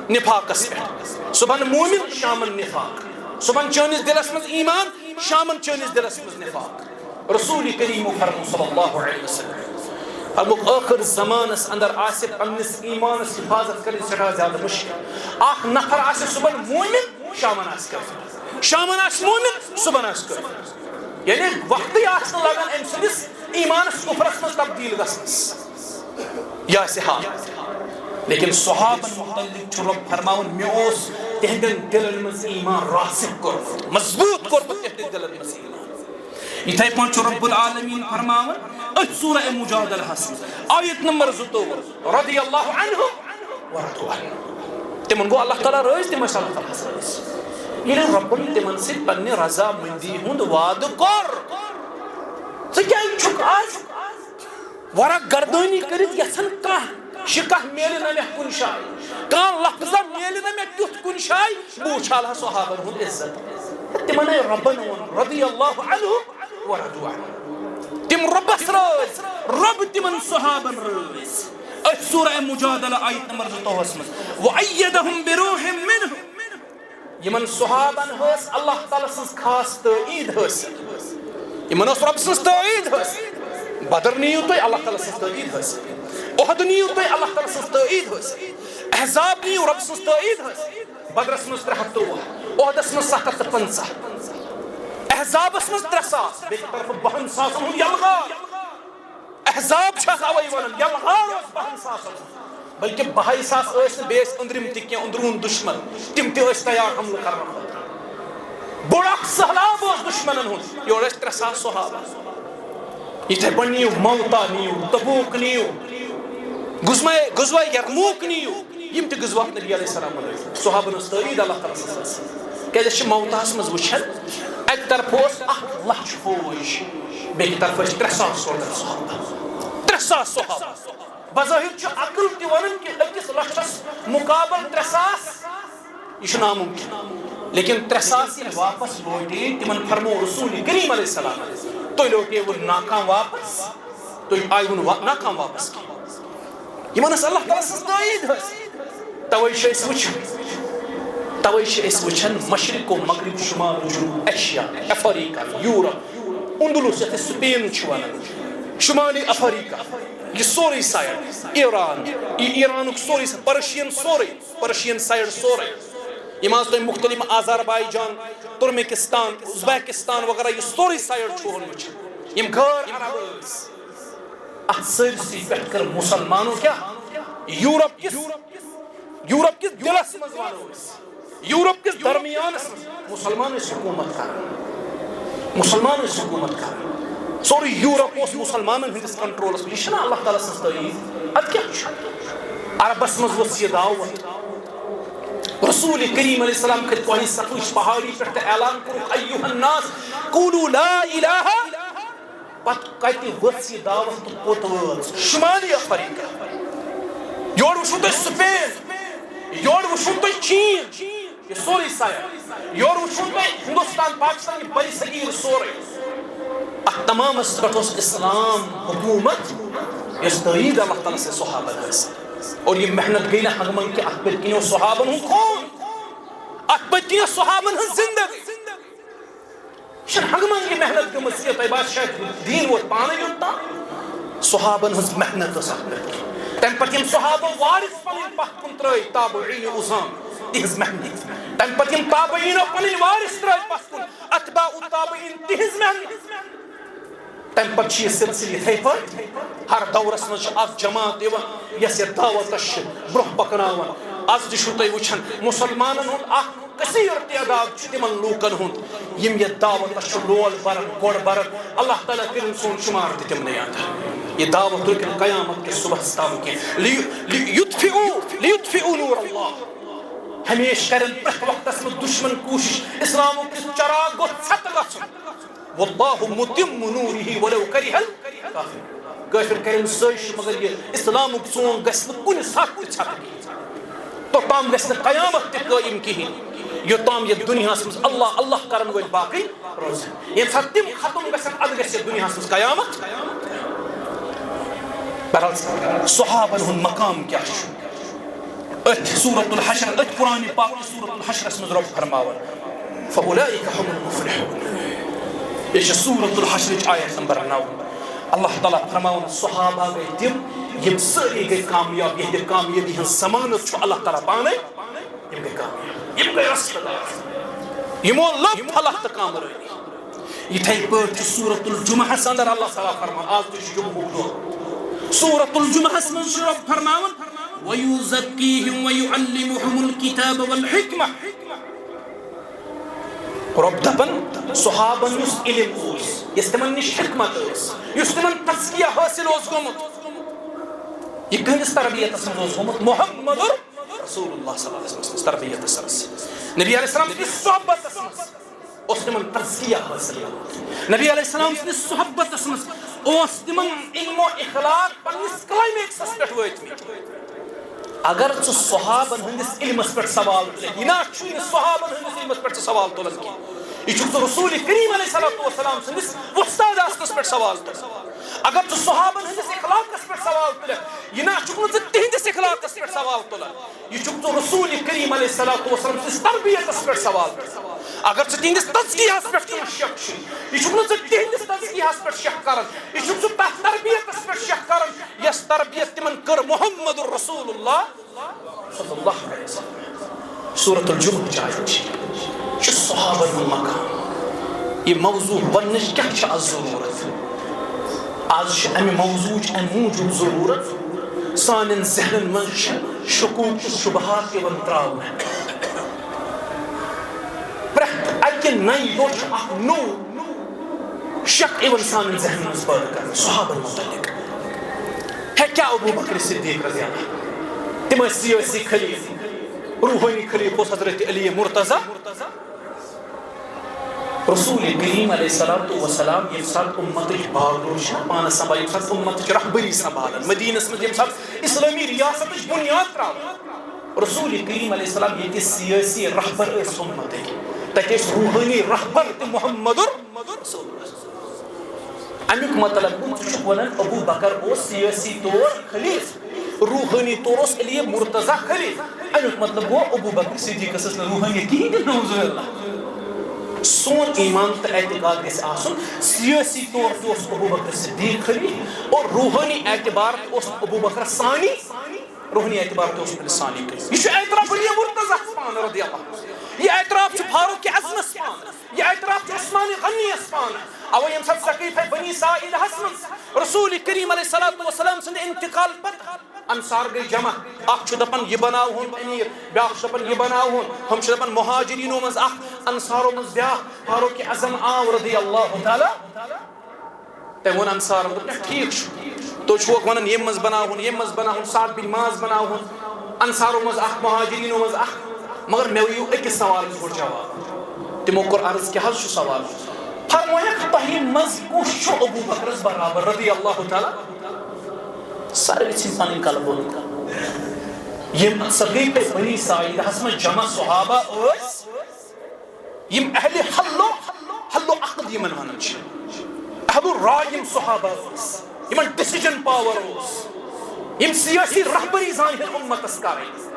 نفاقس پہ صبح مومن شامن نفاق صبح چانس دلس مز ایمان شامن چانس دلس مز نفاق رسول کریم فرمو صلی اللہ علیہ وسلم فرموک آخر زمانس اندر آسے پنس ایمانس حفاظت کریں سٹھا زیادہ مشکل اخ نفر آسے صبح مومن شامن آس کافر شامن آس مومن صبح آس کافر یعنی وقتی آسن لگن ام سندس ایمانس کفرس مز تبدیل گسنس یا سے حال لیکن صحابن متعلق چھ رب فرماون مے اوس تہندن دلن مز ایمان راسخ کورمت مضبوط کورمت تہندن دلن مز ایمان یتھے پٲٹھۍ چھُ رب العالمین فرماون أتھ سورہ مجادلہ آیت نمبر 22 رضی اللہ عنہ ورضوا عنہ تمن گو اللہ تعالیٰ رٲضۍ تم ٲسۍ اللہ تعالیٰ رٲضۍ ییٚلہِ رۄبن تمن سۭتۍ پننہِ رضا مندی ہُنٛد وعدٕ کوٚر ژٕ کیازِ چھُکھ آز ورق گردٲنی کٔرِتھ یژھان کانٛہہ شکاہ میلہِ نہ مےٚ کُنہِ جایہِ کانٛہہ لفظا میلہِ نہ مےٚ تیُتھ کُنہِ جایہِ بہٕ وٕچھالہا صحابن ہُنٛد عزت تمن آیہِ رۄبن ووٚن رضی اللہ عنہ ورضوا عنہ تم ربس رٲضۍ رب تمن صحابن رٲضۍ أتھ سورہ مجادلہ آیت نمبر 22 مز وأيدهم بروح منه یمن صحابن ہس اللہ تعالیٰ سٕنٛز خاص تٲیٖد حٲصِل یمن ٲس رب سٕنٛز تٲیٖد حٲصِل بدر نیو تُہۍ اللہ تعالیٰ سٕنٛز تٲیٖد حٲصِل احد نیو تُہۍ اللہ تعالیٰ سٕنٛز تٲیٖد حٲصِل احزاب نیو رب سٕنٛز تٲیٖد حٲصِل بدرس مز 313 احدس مز 750 احزابس مز 300 بیٚیہِ طرفہٕ 50,000 ہُنٛد یلغار احزاب چھِ اوے ونان یلغار اوس 50,000 بلکہ 22,000 ٲسۍ نہٕ بیٚیہِ ٲسۍ أنٛدرِم تہِ کینٛہہ أنٛدروٗن دُشمن تِم تہِ ٲسۍ تیار حملہٕ کرنہٕ خٲطرٕ بوٚڑ اکھ سہلاب اوس دُشمنن ہُنٛد یورٕ ٲسۍ 300 صحابہ یِتھے پٲٹھۍ نِیو موتا نِیو تبوک نِیو غزوہ یرموک نِیو یِم تہِ غزوات نبی علیہ السلام صحابن ٲس تٲیٖد اللہ تعالیٰ سٕنٛز کیازِ أسۍ چھِ موتاہس منٛز وٕچھان اکہِ طرفہٕ اوس 1 لچھ فوج بیٚکہِ طرفہٕ ٲسۍ 300 سولجر صحابہ 300 صحابہ بظٲہر چھُ عقل تہِ ونان کہِ أکِس لچھس مُقابل 300 یہِ چھُ نامُمکِن لیکن 300 ییٚلہِ واپس لوٹے تِمن فرمو رسول کریم علیہ السلام تُہۍ لوٹیوٕ ناکام واپس تُہۍ آیوٕ نہٕ ناکام واپس کینٛہہ یِمن ٲس اللہ تعالیٰ سٕنٛز تٲیٖد حٲصِل توے چھِ أسۍ وٕچھان مشرق و مغرب شمال و جنوب ایشیا افریقہ یورپ اندلس یتھ سپین چھِ ونان شمالی افریقہ یہ سورُے سایڈ ایرانُک سورُے پرشین سایڈ سورُے یِم حظ تۄہہِ مختلف آذربائیجان تُرمِکستان ازبیکستان وغیرہ یہ سورُے سایڈ چھُ ہُن وٕچھان یِم غٲر عرب ٲسۍ اتھ سٲرسٕے پٮ۪ٹھ کٔر مُسلمانو کیٛاہ یورپ کِس دِلس منٛز ونو أسۍ یورپ کِس درمیانس منٛز مُسلمان ٲسۍ حکوٗمت کران سورُے یورپ اوس مُسلمانن ہٕنٛدِس کنٹرولس منٛز یہِ چھُنہ اللہ تعالیٰ سٕنٛز تٲیٖد ادٕ کیٛاہ چھُ عربس منٛز ؤژھ یہِ دعوت رسول کریم علیہ السلام کھٔتۍ کوہِ صفٕچ پہاڑی پٮ۪ٹھ تہٕ اعلان کوٚرُکھ ایُّہا الناس قولوا لا الہ پتہٕ کتہِ ؤژھ یہِ دعوت تہٕ کوٚت وٲژ شمالی افریقہ یورٕ وٕچھو تۄہہِ سپین یورٕ وٕچھو تۄہہِ چین یہ سورُے سایڈ یورٕ وٕچھو تۄہہِ ہندوستان پاکستان یہِ بڑِ صغیٖر سورُے اتھ تمامس پٮ۪ٹھ اوس اسلام حکوٗمت یۄس تٲیٖد اللہ تعالیٰ سٕنٛدۍ صحابن حٲصِل اور یہ محنت گٔے نہٕ ہنگمنگ کہِ اتھ پٔتۍ کِنۍ اوس صحابن ہُنٛد خوٗن اتھ پٔتۍ کِنۍ ٲس صحابن ہٕنٛز زندگی یہِ چھنہٕ ہنگمنگ یہِ محنت گٔمٕژ کینٛہہ تۄہہِ باسہِ شاید دیٖن ووت پانے یوٚتام صحابن ہٕنٛز محنت ٲس اتھ پٔتۍ کِنۍ تمہِ پتہٕ یِم صحابو وارث پنٕنۍ پتھ کُن ترٲے تابعین عظام تِہنٛز محنت تمہِ پتہٕ یِم تابعیٖنو پنٕنۍ وارث ترٲے پتھ کُن اتباع التابعین تِہنٛز محنت تمہِ پتہٕ چھِ یہِ سلسلہٕ یِتھے پٲٹھۍ ہر دورس منٛز چھِ اکھ جماعت یِوان یۄس یتھ دعوتس چھِ برونٛہہ پکناوان آز تہِ چھُو تُہۍ وٕچھان مُسلمانن ہُنٛد اکھ کثیٖر تعداد چھُ تِمن لوٗکن ہُنٛد یِم یتھ دعوتس چھُ لول بران گۄڈ بران اللہ تعالیٰ کٔرِن سون شُمار تہِ تِمنٕے اندر یہ دعوت رُکہِ نہٕ قیامت کِس صبحس تام کینٛہہ لیُطفئوا نور اللہ ہمیشہ کرن پرٛٮ۪تھ وقتس منٛز دُشمن کوٗشش اسلامُک یُس چراغ گوٚژھ ژھٮ۪تہٕ گژھُن واللہ متم نورہ ولو کرہ الکافرون کٲفر کرن سٲزش مگر یہ اسلامُک ژونگ گژھِ نہٕ کُنہِ ساتہٕ تہِ ژھٮ۪تہٕ توتام گژھِ نہٕ قیامت تہِ قٲیِم کِہیٖنۍ یوٚتام یتھ دُنیاہس منٛز اللہ اللہ کرن وٲلۍ باقٕے روزن ییٚمہِ ساتہٕ تِم ختم گژھن اَدٕ گژھِ یتھ دُنیاہس منٛز قیامت بہرحال صحابن ہُنٛد مقام کیاہ چھُ أتھۍ سورة الحشر أتھۍ قرآنِ پاک سورة الحشرس منٛز رۄب فرماوان فأولئك هم المفلحون یہ چھِ سورة الحشرٕچ آیت نمبر 9 اللہ تعالیٰ فرماوان صحابہ گٔے تِم یِم سٲری گٔے کامیاب یِہنٛدِ کامیٲبی ہٕنٛز ضمانت چھُ اللہ تعالیٰ پانے یِم گٔے کامیاب یِم گٔے رستہٕ دار یِمو لوٚب پھلح تہٕ کامرٲنی یِتھے پٲٹھۍ چھُ سورة الجمعہس اندر اللہ تعالیٰ فرماوان آز تہِ چھُ جمعُک دۄہ سورة الجمعہس منٛز چھُ رۄب فرماوان وَيُزَكِّيهِمْ وَيُعَلِّمُهُمُ الْكِتَابَ وَالْحِكْمَةَ رۄب دپان صحابن یُس علم اوس یُس تِمن نِش حکمت ٲس یُس تِمن تزکیہ حٲصِل اوس گوٚمُت یہِ کٕہٕنٛدِس تربیتس منٛز اوس گوٚمُت محمد رسول اللہ صلی اللہ علیہ وسلم تربیتس منٛز نبی علیہ السلام سٕنٛدِس صحبتس منٛز اوس تِمن تزکیہ حٲصِل گوٚمُت نبی علیہ السلام سٕنٛدِس صحبتس منٛز اوس تِمن علم و اخلاق پننِس کلایمیکسس پٮ۪ٹھ وٲتمٕتۍ اگر ژٕ صحابن ہٕنٛدِس علمس پٮ۪ٹھ سوال تُلکھ یہِ نہ چھُے نہٕ صحابن ہٕنٛدِس علمس پٮ۪ٹھ ژٕ سوال تُلان کینٛہہ یہِ چھُکھ ژٕ رسول کریم علیہ الصلوۃ والسلام سٕنٛدِس وۄستاد آسنس پٮ۪ٹھ سوال تُلان اگر ژٕ صحابن ہٕنٛدِس اخلاقس پٮ۪ٹھ سوال تُلکھ یہِ نہ چھُکھ نہٕ ژٕ تِہنٛدِس اخلاقس پٮ۪ٹھ سوال تُلان یہِ چھُکھ ژٕ رسول کریم علیہ الصلوۃ والسلام سٕنٛدِس تربیتس پٮ۪ٹھ سوال تُلان اگر ژٕ تِہنٛدِس تزکیہس پٮ۪ٹھ کانٛہہ شک چھُے یہِ چھُکھ نہٕ ژٕ تِہنٛدِس تزکیہس پٮ۪ٹھ شک کران یہِ چھُکھ ژٕ تتھ تربیتس پٮ۪ٹھ شک کران یۄس تربیت تِمن کٔر محمد رسول اللہ صلی اللہ علیہ وسلم سورة الجمعہ آیت چھِ صحابن ہُنٛد مقام یہ موضوع وننٕچ کیاہ چھِ آز ضروٗرت آز چھِ امہِ موضوعٕچ امہِ موٗجوٗب ضروٗرت سانٮ۪ن ذہنن منٛز چھِ شکوٗک تہٕ شُبہات یِوان تراونہٕ پرٛٮ۪تھ اکہِ نَیہِ دۄہ چھُ اکھ نوٚو شک یِوان سانٮ۪ن ذہنن منٛز پٲدٕ کرنہٕ صحابن متعلق ہیٚکیٛاہ ابوٗ بکر صدیق رضی اللہ تِم ٲسۍ سیٲسی خلیٖف روحٲنی خلیٖف اوس حضرت علی مرتضیٰ رسول کریم علیہ الصلوۃ والسلام ییٚمہِ ساتہٕ اُمتٕچ باغدور چھِ پانس سنبھال ییٚمہِ ساتہٕ اُمتٕچ رہبری سنبھالان مدیٖنس منٛز ییٚمہِ ساتہٕ اسلٲمی ریاستٕچ بُنیاد تراوان رسول کریم علیہ السلام ییٚتہِ سیٲسی رہبر ٲسۍ اُمتٕکۍ تتہِ ٲسۍ روحٲنی رہبر تہِ محمد رسول اللہ امیُک مطلب گوٚو ژٕ چھُکھ ونان ابوٗ بکر اوس سیٲسی طور خلیٖف روحٲنی طور اوس علی مرتضیٰ خلیٖف امیُک مطلب گوٚو ابوٗ بکر صدیقس ٲس نہٕ روحٲنیت کِہیٖنۍ تہِ نعوذ باللہ سون ایمان تہٕ اعتقاد گژھِ آسُن سیٲسی طور تہِ اوس ابوٗ بکر صدیق خلیٖف اور روحٲنی اعتبار تہِ اوس ابوٗ بکر ثانی روحٲنی اعتبار تہِ اوس ثانی خلیٖف یہ چھُ اعتراف علی مرتضیٰ پانہٕ رضی اللہ عنہ یہ اعتراف چھُ فاروق اعظمس پانہٕ یہ اعتراف چھُ عثمان غنیَس پانہٕ اوے ییٚمہِ ساتہٕ سقیفہ بنی ساعدہس منٛز رسول کریم علیہ الصلوۃ والسلام سٕنٛدِ انتقال پتہٕ انصار گٔے جمع اکھ چھُ دپان یہِ بناوہون امیر بیاکھ چھُ دپان یہِ بناوہون ہُم چھِ دپان مہاجریٖنو منٛز اکھ انصارو منٛز بیاکھ فاروق اعظم آو رضی اللہ تعالیٰ تٔمۍ ووٚن انصارن دوٚپُن ٹھیٖک چھُ تُہۍ چھُوکھ ونان ییٚمہِ منٛز بناوہون ییٚمہِ منٛز بناوہون سعد بن معاذ بناوہون انصارو منٛز اکھ مہاجریٖنو منٛز اکھ مگر مےٚ ؤنِو أکِس سوالس گۄڈٕ جواب تِمو کوٚر عرض کیٛاہ حظ چھُ سوال فرمٲیکھ تۄہہِ منٛز کُس چھُ ابوٗ بکرس برابر رضی اللہ تعالیٰ سارے ژھٕنۍ پنٕنۍ کلہٕ بۄن کرٕنۍ یِم سقیفہ بنی ساعدہس منٛز جمع صحابہ ٲسۍ یِم اہلِ حل و عقد یِمن ونان چھِ اہل الرائے یِم صحابہ ٲسۍ یِمن ڈیسیجن پاور اوس یِم سیٲسی رہبری زانہن اُمتس کرٕنۍ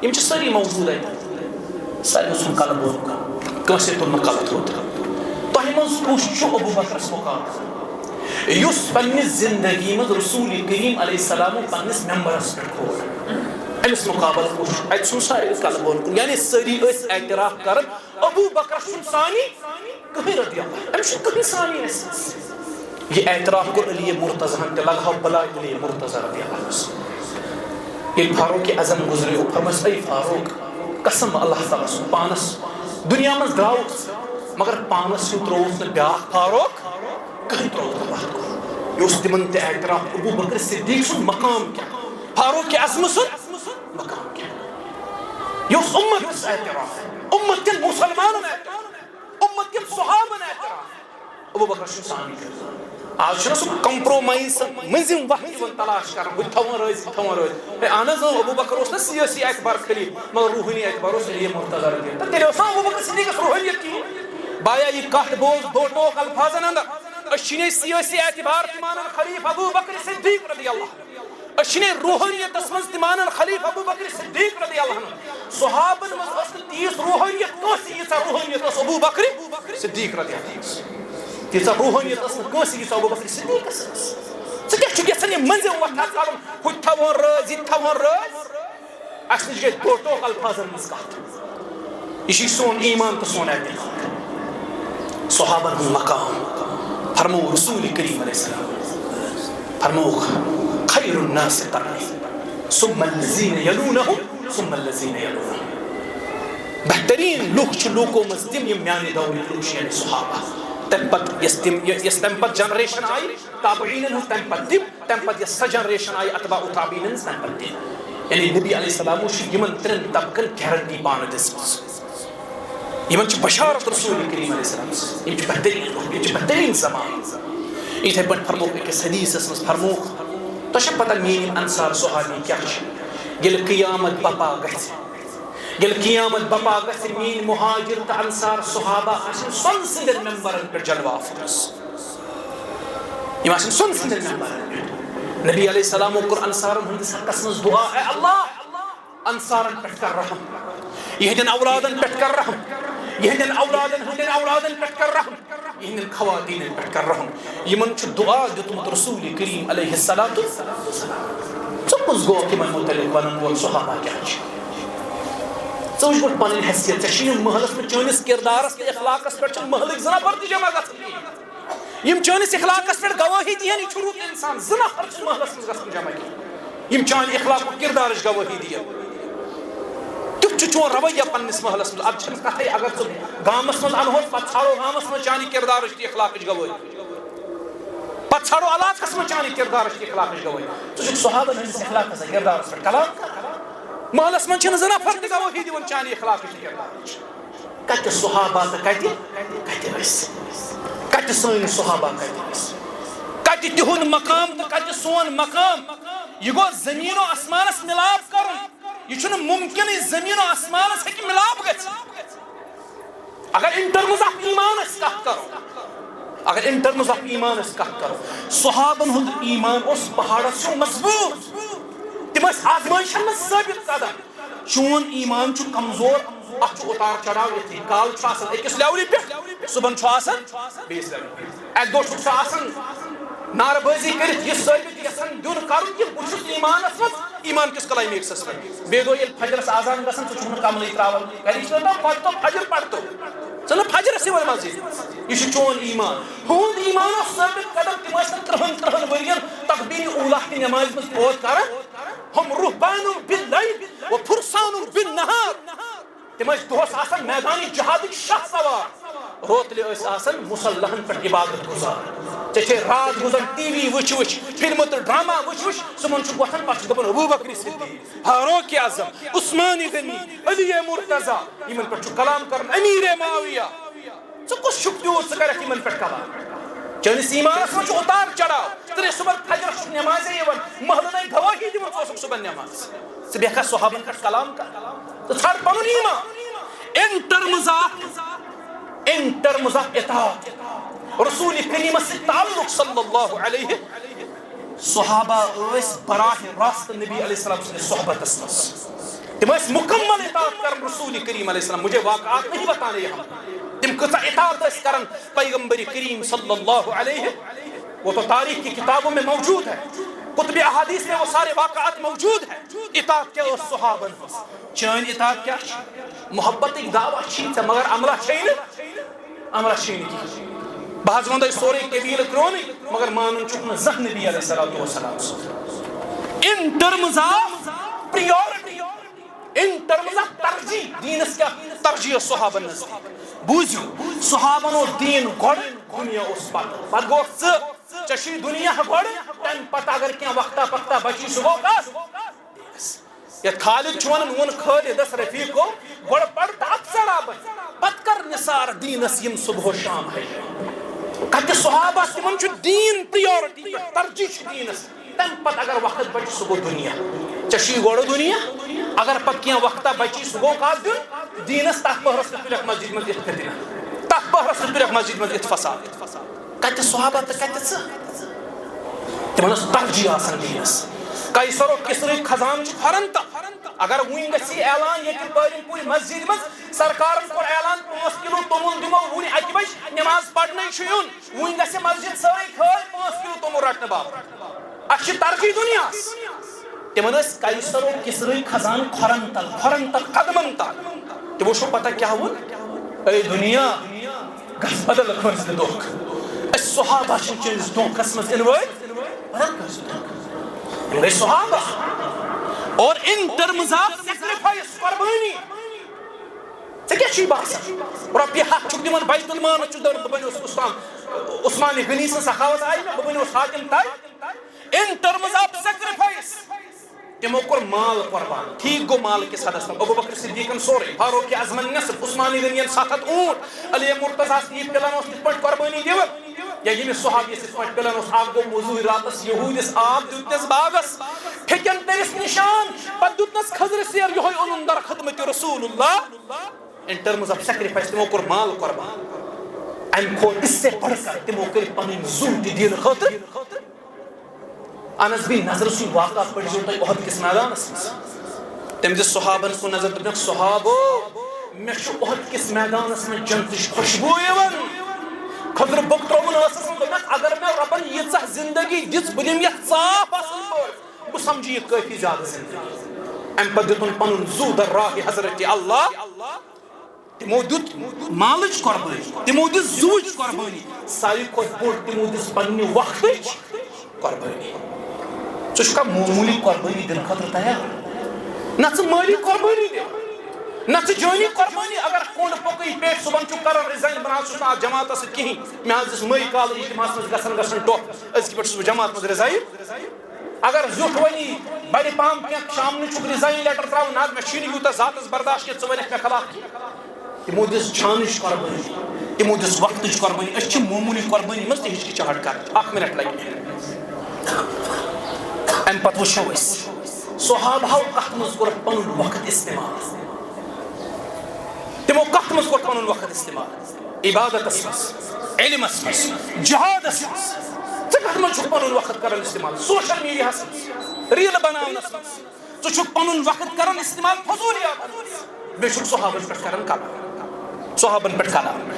یِم چھِ سٲری موجوٗد اَتہِ سارنٕے ژھُن کلہٕ بۄن کرُن کٲنٛسے تُل نہٕ کلہٕ تھوٚد تۄہہِ منٛز کُس چھُ ابوٗ بکرس مُقابلہٕ یُس پننِس زندگی منٛز رسول کریم علیہ السلام پننِس ممبرس پٮ۪ٹھ کھول أمِس مُقابلہٕ کُس چھُ اَتہِ ژھُن سارے کلہٕ بۄن کُن یعنی سٲری ٲسۍ اعتراف کران ابوٗ بکرس چھُنہٕ ثانی کٕہٕنۍ رضی اللہ أمِس چھُنہٕ کٕہٕنۍ ثانی اَسہِ یہِ اعتراف کوٚر علی مرتضیٰ تہِ لگاو بلاے علی مرتضیٰ رضی اللہ ییٚلہِ فاروق اعظم گُزریو فرمٲیس اے فاروق قسم اللہ تعالیٰ سُنٛد پانس دُنیا منٛز درٛاوُکھ مگر پانس ہیوٗ ترٛووُکھ نہٕ بیٛاکھ فاروق کٕہٕنۍ ترٛووُکھ نہٕ پتھ کُن یہِ اوس تِمن تہِ اعتراف ابوٗ بکر صدیق سُنٛد مقام کیٛاہ فاروق اعظمہٕ سُنٛد مقام کیٛاہ یہِ اوس اُمتس اعتراف اُمت کٮ۪ن مُسلمانن اعتراف اُمت کٮ۪ن صحابن اعتراف ابو بکر سانی آج سہ کمپرومائز مزم وقت تلاش کر روز اہن ابو بکر نا سیاسی اعتبار خلیف مگر روحانی اعتبار علی مرتضی رضی اللہ تیل ابو بکر صدیقس روحانیت کہین بایا یہ کت بوز دو ٹوک الفاظن اندر اشنے سیاسی اعتبار تمانن خلیف ابو بکر صدیق رضی اللہ اشنے روحانیت اسمز تمانن خلیف ابو بکر صدیق رضی اللہ عنہ صحابن مز اصل تیس روحانیت کوسی یہ روحانیت اس ابو بکر صدیق رضی اللہ تیسا روحانیت اصل کوسی یہ ابو بکر صدیق ژٕ کیٛاہ چھُکھ یژھان یہِ منٛزِم وَتھا کَرُن ہُہ تہِ تھاوہون رٲز یہِ تہِ تھاوہون رٲز اَسہِ نِش گٔے دو ٹوک الفاظن منٛز کَتھ یہِ چھُ سون ایمان تہٕ سون اعتقاد صحابن ہُنٛد مقام فرمو رسول کریم علیہ السلام فرموکھ خیر الناس قرنی ثم الذین یلونہم ثم الذین یلونہم بہترین لوک چھِ لوکو منٛز تِم یِم میانہِ دورٕکۍ لوک چھِ یعنی صحابہ تم پت جنریشن آئی تابعین ہن تم پت یس سہ جنریشن آئی اتباع تابعین تم پت یعنی نبی علیہ السلام یمن ترین طبقن گارنٹی پان دسمز یمن چھ بشارت رسول کریم علیہ السلام یہ بہترین زمان یتھے پٲٹھۍ فرموکھ أکِس حدیثس منٛز فرموکھ تۄہہِ چھا پتہ میٲنۍ انصار صحابی کیاہ چھِ ییٚلہِ قیامت بپا گژھِ ییٚلہِ قیامت بپا گژھِ میٲنۍ مہاجر تہٕ انصار صحابہ آسن سۄن سٕنٛدٮ۪ن ممبرن پٮ۪ٹھ جلوہ آفریٖز یِم آسن سۄن سٕنٛدٮ۪ن ممبرن پٮ۪ٹھ نبی علیہ السلامو کوٚر انصارن ہٕنٛدِس حقس منٛز دعا اے اللہ انصارن پٮ۪ٹھ کر رحم یِہنٛدٮ۪ن اولادن پٮ۪ٹھ کر رحم یِہنٛدٮ۪ن اولادن ہٕنٛدٮ۪ن اولادن پٮ۪ٹھ کر رحم یِہنٛدٮ۪ن خواتیٖنن پٮ۪ٹھ کر رحم یِمن چھُ دعا دیُتمُت رسول کریم علیہ الصلوۃ والسلام ژٕ کُس گوکھ یِمن متعلق ونن وول صحابہ کیاہ چھِ ژٕ وٕچھ گۄڈٕ پنٕنۍ حیثیت ژےٚ چھُے محلس منٛز چٲنِس کردارس تہٕ اخلاقس پٮ۪ٹھ چھُنہٕ محلٕکۍ زٕ نفر تہِ جمع گژھان یِم چٲنِس اخلاقس پٮ۪ٹھ گوٲہی دِین یہِ چھُ رُت انسان زٕ نفر چھِ محلس منٛز گژھان جمع کینٛہہ یِم چانہِ اخلاقُک کردارٕچ گوٲہی دِین تیُتھ چھُ چون رویہ پننِس محلس منٛز ادٕ چھنہٕ کتھے اگر ژٕ گامس منٛز انہوس پتہٕ ژھانڈو گامس منٛز چانہِ کردارٕچ تہِ اخلاقٕچ گوٲہی پتہٕ ژھانڈو علاقس منٛز چانہِ کردارٕچ تہِ اخلاقٕچ گوٲہی ژٕ چھُکھ صحابن ہٕنٛدِس اخلاقس کردارس پٮ۪ٹھ کلام محلس منٛز چھِنہٕ زٕ نفر تہِ گوٲہی دِوان چانہِ اخلاقٕچ تہِ کردارٕچ کتہِ صحابہ تہٕ کتہِ أسۍ کتہِ سٲنۍ صحابہ کتہِ أسۍ کتہِ تِہُنٛد مقام تہٕ کتہِ سون مقام یہِ گوٚو زٔمیٖن و آسمانس مِلاپ کرُن یہِ چھُنہٕ مُمکِنٕے زٔمیٖن و آسمانس ہیٚکہِ مِلاپ گٔژھِتھ اگر ان ٹرمز آف ایمان أسۍ کتھ کرو اگر ان ٹرمز آف ایمان أسۍ کتھ کرو صحابن ہُنٛد ایمان اوس پہاڑس ہیوٗ مضبوٗط تم آزمائشن میں ثابت قدم چون ایمان چھُ کمزور اتھ چھُ اتار چڑھاو یتھی کال چھُ آسان أکِس لیولہِ پٮ۪ٹھ صبحن چھُ آسان بیٚیِس لیولہِ پٮ۪ٹھ اکہِ دۄہ چھُکھ سُہ آسان نعرٕ بٲزی کٔرِتھ یہِ ثٲبت یژھان دیُن کرُن کہِ بہٕ چھُس ایمانس منٛز ایمان کِس کلایمیکسس پٮ۪ٹھ بیٚیہِ دۄہ ییٚلہِ فجرس آزان گژھان ژٕ چھُکھ نہٕ کملٕے تراوان گرِکۍ چھِ دپان پتہٕ تو فجر پرتو ژٕ نہٕ فجرس یِوان مسجد یہِ چھُ چون ایمان ہُنٛد ایمان اوس ثٲبت قدم تِم ٲسۍ نہٕ 30 ؤرین تقبیٖر اوٗلا تہِ نٮ۪مازِ منٛز پوت کران ہم رہبان باللیل و فرسان بالنہار تم ٲسۍ دۄہس آسان میدانی جہادٕکۍ شاہ سوار روتلہِ ٲسۍ آسان مُصلحن پٮ۪ٹھ عبادت گزار ژےٚ چھے رات گُزران ٹی وی وٕچھ وٕچھ فلمہٕ تہٕ ڈراما وٕچھ وٕچھ صُبحن چھُکھ وۄتھان پتہٕ چھُکھ دپان ابوٗ بکر صدیق فاروق اعظم عثمان غنی علی مرتضی یِمن پٮ۪ٹھ چھُ کلام کرُن امیر معاویہ ژٕ کُس چھُکھ تیوٗت ژٕ کرکھ یِمن پٮ۪ٹھ کلام چٲنِس ایمانس منٛز چھُ اتار چڑھاو ژٕ ترٛےٚ صبحن فجرس چھُکھ نٮ۪مازے یِوان محلہٕ گوٲہی دِوان ژٕ اوسُکھ صبحن نٮ۪ماز ژٕ بیٚہکھا صحابن پٮ۪ٹھ کلام کر ژٕ ژھانڈ پنُن ایمان ان ٹرمز آف اطاعت رسول کریمس سۭتۍ تعلق صلی اللہ علیہ صحابہ ٲسۍ براہ راست نبی علیہ السلام سٕنٛدِس صحبتس منٛز تم ٲسۍ مکمل اطاعت کران رسول کریم علیہ السلام مجھے واقعات نہیں بتانے یہاں تم کۭژاہ اطاعت ٲسۍ کران پیغمبر کریم صلی اللہ علیہ وہ تو تاریخ کی کتابوں میں موجود ہے کتب احادیث میں وہ سارے واقعات موجود ہیں اطاعت کیا ٲس صحابن ہٕنٛز چٲنۍ اطاعت کیاہ چھِ محبتٕکۍ دعوا چھِی ژےٚ مگر عملہ چھے نہٕ کِہیٖنۍ بہٕ حظ وَنہٕ تۄہہِ سورُے قبیٖلہٕ کرٛونٕے مگر مانُن چھُکھ نہٕ زانٛہہ نبی علیہ الصلوۃ والسلام سُنٛد in terms of priority in terms of ترجیح دیٖنس کیاہ ترجیح ٲس صحابن نزدیٖک بوٗزِو صحابن اوس دیٖن گۄڈٕ دُنیا اوس پتہٕ گوٚو ژٕ ژےٚ چھُے دُنیا گۄڈٕ تمہِ پتہٕ اگر کینٛہہ وقتہ پقتہ بچی سُہ گوٚو کتھ یتھ خالد چھُ ونان ووٚن خٲلدس رفیٖقو گۄڈٕ پڑ تہٕ افسر آبس پتہٕ کر نثار دیٖنس یِم صبح و شام ہے کتہ صحابہ تمن چھ دین پریورٹی ترجیح دینس تم پت اگر وقت بچ سہ گو دنیا چشی گوڑ دنیا اگر پت کیا وقت بچی سہ گو کات دن دینس تک پہرس تلک مسجد مز ات فتنہ تک پہرس تلک مسجد مز ات فساد کتہ صحابہ تو کتہ ثہ تمن ترجیح آسان دینس قیصر و کسری خزان پھرن تو اگر ون گی اعلان یہ پارم پوری مسجد مز سرکارن کور اعلان 5 کلو تومل دمو ون 1 بج نماز پڑھنے ون گی مسجد ساری کھل 5 کلو تومل رٹنے باب اچھ ترقی دنیا تمن قیصر و کسری خزان کھرن تل قدمن تل تمو شو پتہ کیا ون اے دنیا گس بدل کھنس دھوکھ اس صحابہ چنس دھوکھس مز انوائے صحابہ اور ان terms of sacrifice قربانی ژے کیا چھی باسان رۄپیہِ 100 چھُکھ دِوان بیت المال چھُ دَپان بہٕ بنیوس عثمان غنی سٕنٛز سخاوت آیہِ مےٚ بہٕ بنیوس حاکم تَتہِ in terms of sacrifice تمو کوٚر مال قربان ٹھیک گو مال کس حدس تام ابو بکر صدیقن سورُے فاروق اعظمن نصف عثمان غنین 7 اونٹ علی مرتضیٰ یہ پلان اوس تِتھ پٲٹھۍ قربانی دِوان یا ییٚمِس صحابی یِتھ پٲٹھۍ پلان اوس اکھ گوٚو موضوٗعی راتس یہوٗدِس آب دیُتنس باغس پھیٚکٮ۪ن تٔرِس نِشان پتہٕ دیُتنس خضرٕ سیر یِہوٚے اوٚنُن در خدمت رسول اللہ in terms of sacrifice تمو کوٚر مال قربان امہِ کھۄتہٕ اس سے بڑھ کر تمو کٔرۍ پنٕنۍ زُو تہِ دِنہٕ خٲطرٕ انس بن نظر سی واقعہ پڑھو تھی احد کس میدانس مز تم دس صحابن کو نظر دپک صحابو مے چھ احد کس میدانس میں جنتش خوشبو یوان خضر بک ترون اسس دپک اگر میں ربن یژھ زندگی دس بلیم یہ صاف اصل پٲٹھۍ بہ سمجھی یہ کافی زیادہ زندگی ام پتہ دتن پنن زو در راہ حضرت اللہ تمو دت مالچ قربانی تمو دس زوچ قربانی ساروی کھۄتہٕ بوٚڑ تمو دس پننہِ وقتٕچ قربانی ژٕ کا معمولی قربانی دن خاطر تیار نہ ژٕ مالی قربانی دِ نہ ژٕ جٲنی قربانی اگر کونڈ پوکٕے پیٹ صبحن چھُ کران رِزاین بہٕ چھُس نہٕ اَتھ جماعتس سۭتۍ کِہیٖنۍ مےٚ حظ دِژ مٔے کالہٕ اجتماعس منٛز گژھن ٹۄپھ أزکہِ پٮ۪ٹھ چھُس بہٕ جماعت منٛز رِزاین اگر زیُٹھ وَنی بڑِ پہم کینٛہہ شامنہٕ چھُکھ رِزاین لیٹر ترٛاوُن نہ حظ مےٚ چھُے نہٕ یوٗتاہ ذاتس برداشت کینٛہہ ژٕ وَنکھ مےٚ خلاف تِمو دِژ جانٕچ قربانی تِمو دِژ وقتٕچ قربانی أسۍ چھِ معموٗلی قربانی منٛز تہِ ہچکچاہٹ کران 1 منٹ لگہِ مےٚ ام پتہ وچھو صحابہ کت مز کور پن وقت استعمال تمو کت مز کور پن وقت استعمال عبادت مز علمس مز جہادس مز کت مز پن وقت کران استعمال سوشل میڈیا مز ریل بناونس مز ژٕ پن وقت کران استعمال فضولیات بیٚیہِ چھُکھ صحابن پٮ۪ٹھ کران کلام صحابن پٮ۪ٹھ کلام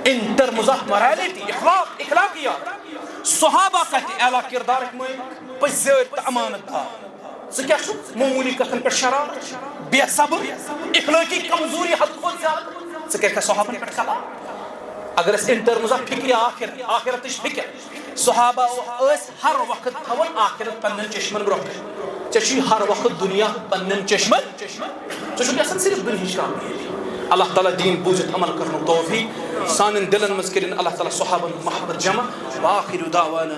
ان terms of morality اخلاقیات صحابہ کتہِ اعلیٰ کردارک مٲلک پٔزۍ تہٕ امانت دار ژٕ کیٛاہ چھُکھ معموٗلی کتھن پٮ۪ٹھ شرارت بے صبر اخلٲقی کمزوری حد کھۄتہٕ زیادٕ ژٕ کَرکھا صحابن پٮ۪ٹھ کلام اگر أسۍ in terms of فکرِ آخرتٕچ فکر صحابہ ٲسۍ ہر وقت تھاوان آخرت پننٮ۪ن چشمن برونٛہہ کَنہِ ژےٚ چھُے ہر وقت دنیا پننٮ۪ن چشمن ژٕ چھُکھ یژھان صرف دُنہِچ کامیٲبی اللہ تعالیٰ دین بوٗزِتھ عمل کرنُک توفیٖق سانٮ۪ن دلن منٛز کٔرِنۍ اللہ تعالیٰ صحابن محبت جمع وآخر دعوانا